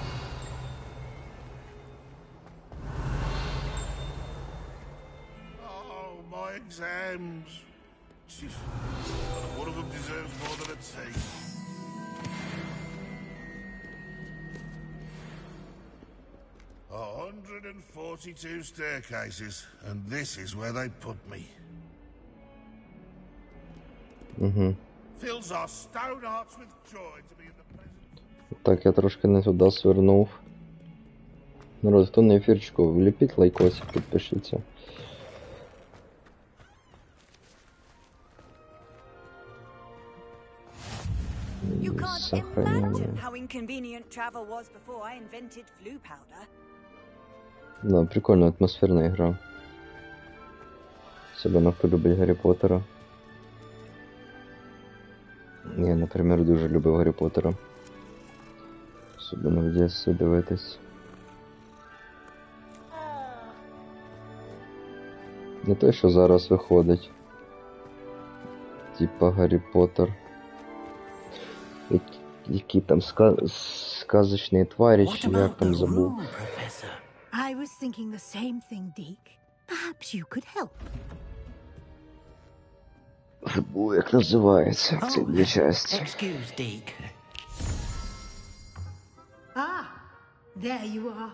Speaker 20: Oh, my exams. Jeez. One of them deserves more than a T. Oh, 142 staircases, and this is where they put me. Fills our stone hearts with joy to be in the presence.
Speaker 1: Так, я трошки не туди свернув. Народ, хто на ефірчику, вліпіть лайкосик, підпишіться.
Speaker 21: You can't imagine how inconvenient travel was before I invented flu powder.
Speaker 1: Да, прикольна атмосферна гра. Особливо хто любить Гаррі Поттера. Я, наприклад, дуже любив Гаррі Поттера. Особливо в дитинстві дивитись. Не те, що зараз виходить. Типа Гаррі Поттер. Які там сказочні тварі, чи як там забув.
Speaker 5: I was thinking the same thing, Deke. Perhaps you could help.
Speaker 1: Забув, як називається ці дві часті.
Speaker 6: Excuse, Deke.
Speaker 5: Ah, there you are.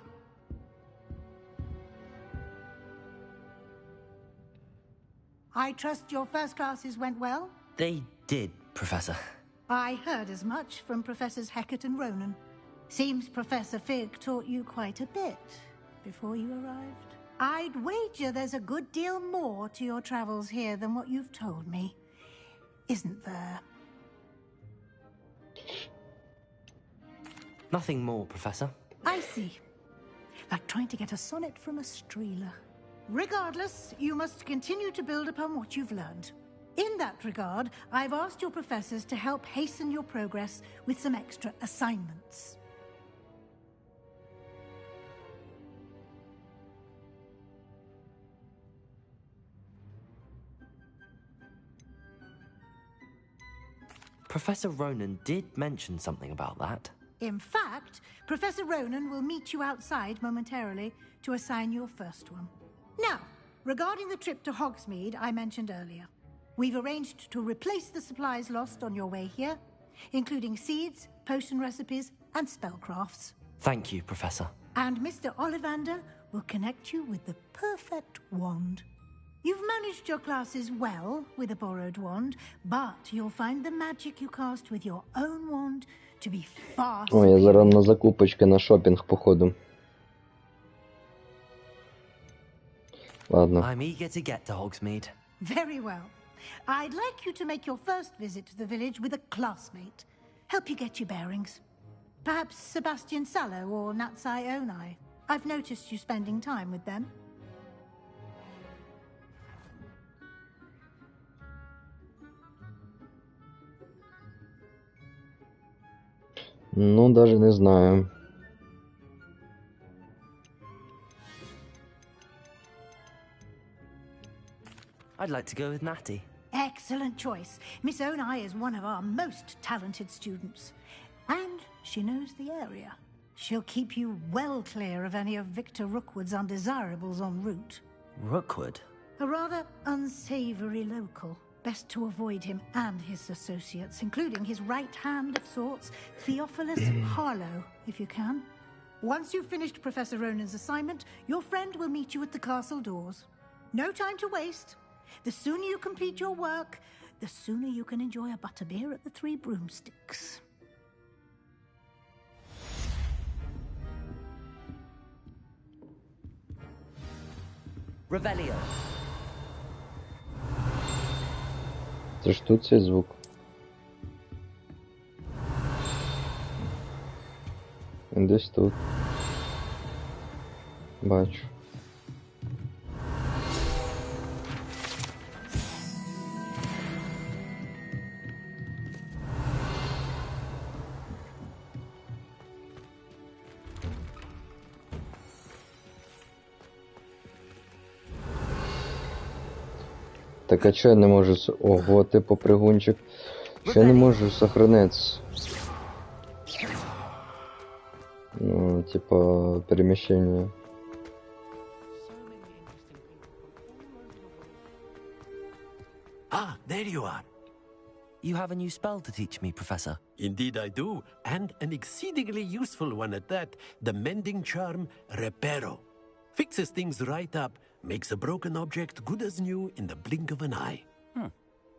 Speaker 5: I trust your first classes went well?
Speaker 13: They did, Professor.
Speaker 5: I heard as much from Professors Hecat and Ronan. Seems Professor Fig taught you quite a bit before you arrived. I'd wager there's a good deal more to your travels here than what you've told me. Isn't there?
Speaker 13: Nothing more, Professor.
Speaker 5: I see. Like trying to get a sonnet from a streeler. Regardless, you must continue to build upon what you've learned. In that regard, I've asked your professors to help hasten your progress with some extra assignments.
Speaker 13: Professor Ronan did mention something about that.
Speaker 5: In fact, Professor Ronan will meet you outside momentarily to assign your first one. Now, regarding the trip to Hogsmeade I mentioned earlier, we've arranged to replace the supplies lost on your way here, including seeds, potion recipes, and spellcrafts.
Speaker 13: Thank you, Professor.
Speaker 5: And Mr. Ollivander will connect you with the perfect wand. You've managed your classes well with a borrowed wand, but you'll find the magic you cast with your own wand to be far
Speaker 1: Ой, я зараз на закупочки, на шопінг походу. Ладно.
Speaker 13: I'm eager to get to Hogsmeade.
Speaker 5: Very well. I'd like you to make your first visit to the village with a classmate. Help you get your bearings. Perhaps Sebastian Sallow or Natsai Onai. I've noticed you spending time with them.
Speaker 1: Ну, даже не знаю.
Speaker 13: I'd like to go with Natty.
Speaker 5: Excellent choice. Miss Onai is one of our most talented students. And she knows the area. She'll keep you well clear of any of Victor Rookwood's undesirables en route.
Speaker 13: Rookwood?
Speaker 5: A rather unsavory local. Best to avoid him and his associates, including his right hand of sorts, Theophilus Harlow, if you can. Once you've finished Professor Ronan's assignment, your friend will meet you at the castle doors. No time to waste. The sooner you complete your work, the sooner you can enjoy a butterbeer at the Three Broomsticks.
Speaker 13: Revelio.
Speaker 1: Це ж тут цей звук. Десь тут. Бачу. Так, а чё я не можу... Ого, ти попригунчик. Чё я не можу сохраниться? Ну, типа, перемещение.
Speaker 18: Ah, there you are.
Speaker 13: You have a new spell to teach me, Professor.
Speaker 18: Indeed I do, and an exceedingly useful one at that. The mending charm, Reparo. Fixes things right up, makes a broken object good as new in the blink of an eye.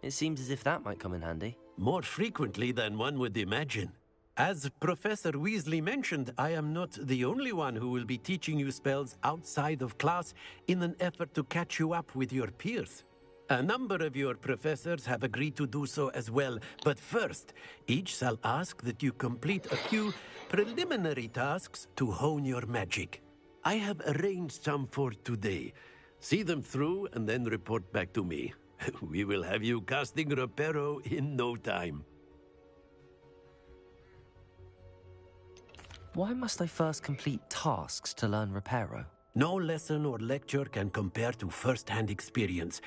Speaker 13: It seems as if that might come in handy.
Speaker 18: More frequently than one would imagine. As Professor Weasley mentioned, I am not the only one who will be teaching you spells outside of class in an effort to catch you up with your peers. A number of your professors have agreed to do so as well, but first, each shall ask that you complete a few preliminary tasks to hone your magic. I have arranged some for today. See them through and then report back to me. We will have you casting Reparo in no time.
Speaker 13: Why must I first complete tasks to learn Reparo?
Speaker 18: No lesson or lecture can compare to first-hand experience,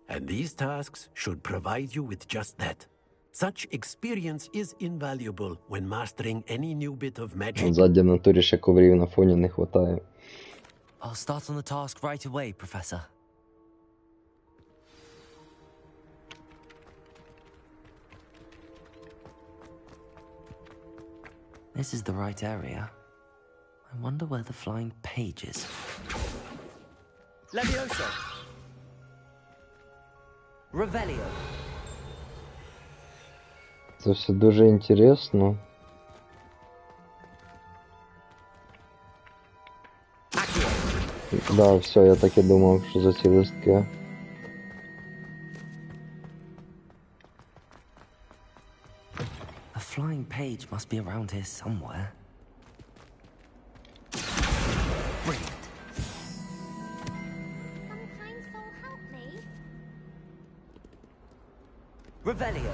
Speaker 18: and these tasks should provide you with just that. Such experience is invaluable when mastering any new bit of magic.
Speaker 1: Ззаді в натурі ще коврів на фоні не хватає.
Speaker 13: I'll start on the task right away, Professor. This is the right area. I wonder where the flying page is. Levioso! Revelio!
Speaker 1: Це все дуже інтересно. Да, все, я так і думав, що за ці листки.
Speaker 13: A flying page must be around here somewhere. Brilliant.
Speaker 14: Some kind soul help me?
Speaker 13: Revelio.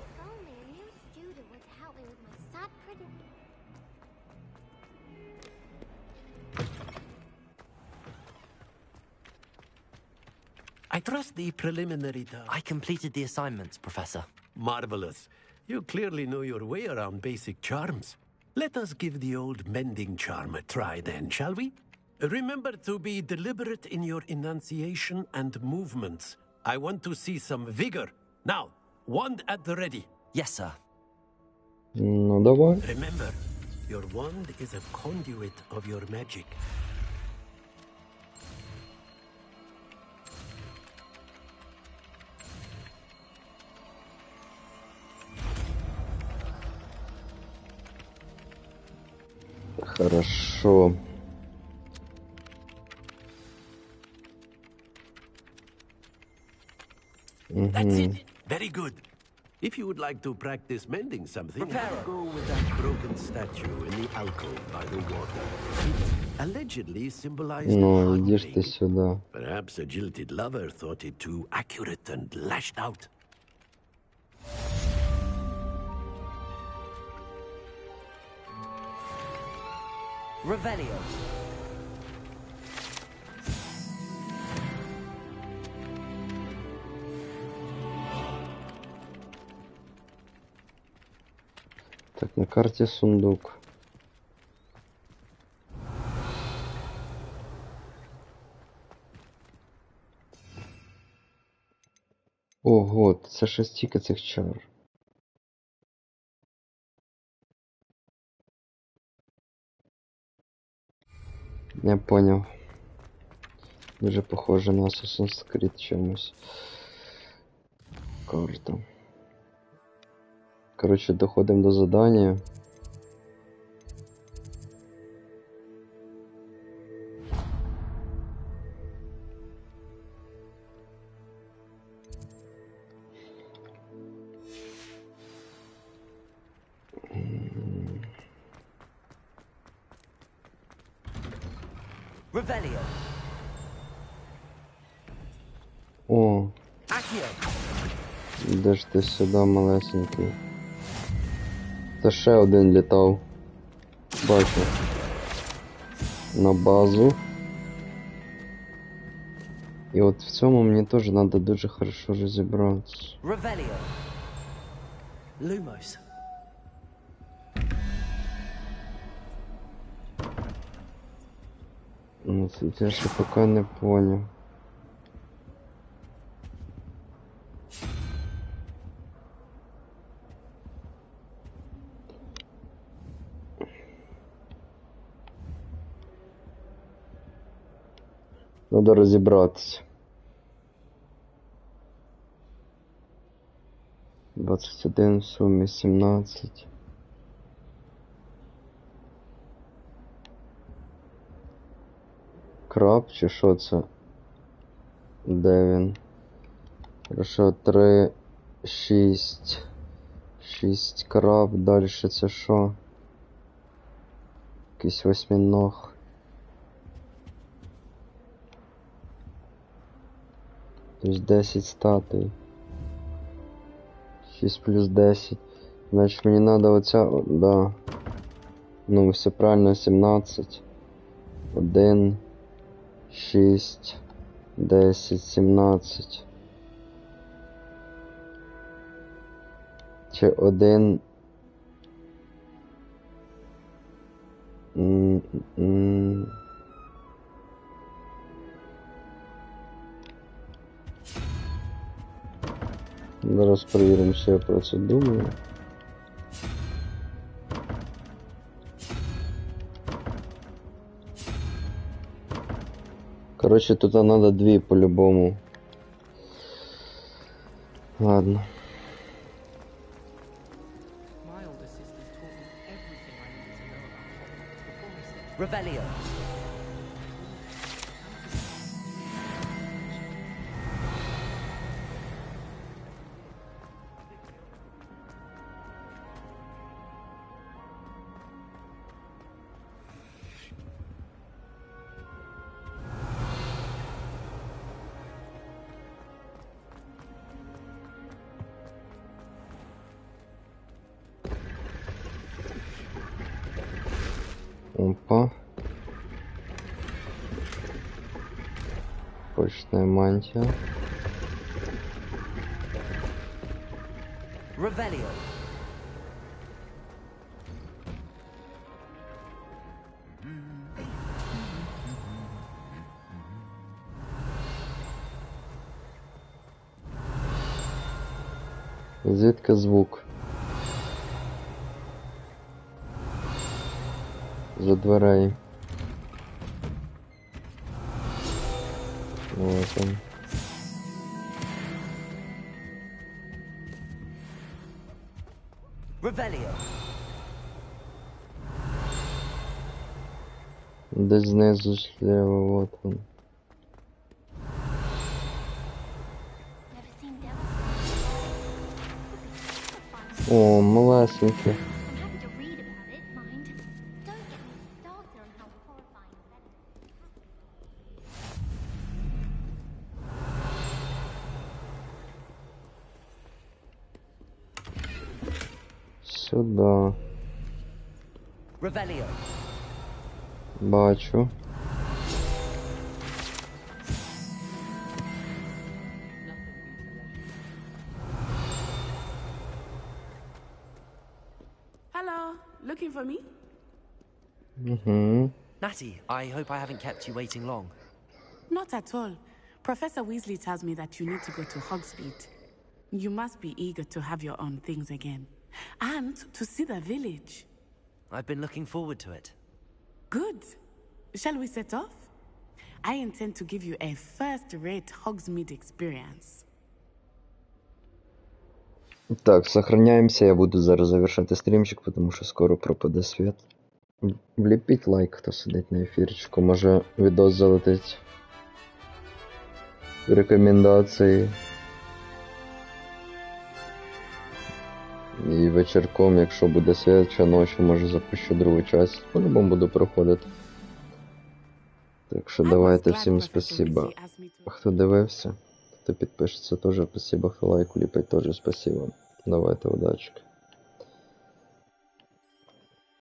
Speaker 14: If only a new student were to help me with my sad predicament.
Speaker 18: I trust the preliminary
Speaker 13: I completed the assignments, Professor.
Speaker 18: Marvelous. You clearly know your way around basic charms. Let us give the old mending charm a try then, shall we? Remember to be deliberate in your enunciation and movements. I want to see some vigor. Now, wand at the ready.
Speaker 13: Yes, sir.
Speaker 1: Ну, давай.
Speaker 18: Remember, your wand is a conduit of your magic.
Speaker 1: Хорошо.
Speaker 18: That's it. Very good. If you would like to practice mending something, go with that broken statue in the alcove by the water. It allegedly symbolized
Speaker 1: Ну, иди ж
Speaker 18: heartbreak.
Speaker 1: ты сюда.
Speaker 18: Perhaps a jilted lover thought it too accurate and lashed out.
Speaker 13: Revelio.
Speaker 1: Так, на карте сундук. Ого, це ще стільки цих чар. Я понял. Дуже похоже на Assassin's Creed чомусь. Карта. Короче, доходимо до задання.
Speaker 13: Revelio.
Speaker 1: О,
Speaker 13: Accio.
Speaker 1: де ж ти сюди, малесенький? Та ще один літав. Бачу. На базу. І от в цьому мені теж треба дуже хорошо розібратися.
Speaker 13: Revelio. Lumos.
Speaker 1: Ну, тут я ще поки не поняв. Надо розібратися. 21 в сумі 17. Краб чи що це? Де він? Хорошо, 3, 6. 6 краб, далі це що? Якийсь восьминог. Тобто 10 статуй. 6 плюс 10. Значить мені надо оця, да. Ну, все правильно, 17. 1, 6, 10, 17. Чи 1. Зараз перевіримо, що я про це думаю. Короче, тут надо 2 по-любому. Ладно.
Speaker 13: Revelio.
Speaker 1: Опа. Почная мантия.
Speaker 3: Revelio.
Speaker 1: Звідки звук? За дверей. Вот он.
Speaker 3: Revelio.
Speaker 1: Десь знизу слева, вот он. О, малесенький. Сюда.
Speaker 3: Revelio.
Speaker 1: Бачу.
Speaker 11: Hello, looking for me?
Speaker 13: Natty, I hope I haven't kept you waiting long.
Speaker 11: Not at all. Professor Weasley tells me that you need to go to Hogsmeade. You must be eager to have your own things again. And to see the village.
Speaker 13: I've been looking forward to it.
Speaker 11: Good. Shall we set off? I intend to give you a first-rate Hogsmeade experience.
Speaker 1: Так, сохраняемся. Я буду зараз завершати стрімчик, тому що скоро пропаде світ. Вліпіть лайк, хто сидить на ефірчику. Може відос залетить. Рекомендації. І вечірком, якщо буде світ, чи ночі, може запущу другу часть. По-любому буду проходити. Так що давайте, всім спасибо. Хто дивився, хто підпишеться, теж спасибо. Хто лайк ліпить, теж спасибо. Давайте, удачки.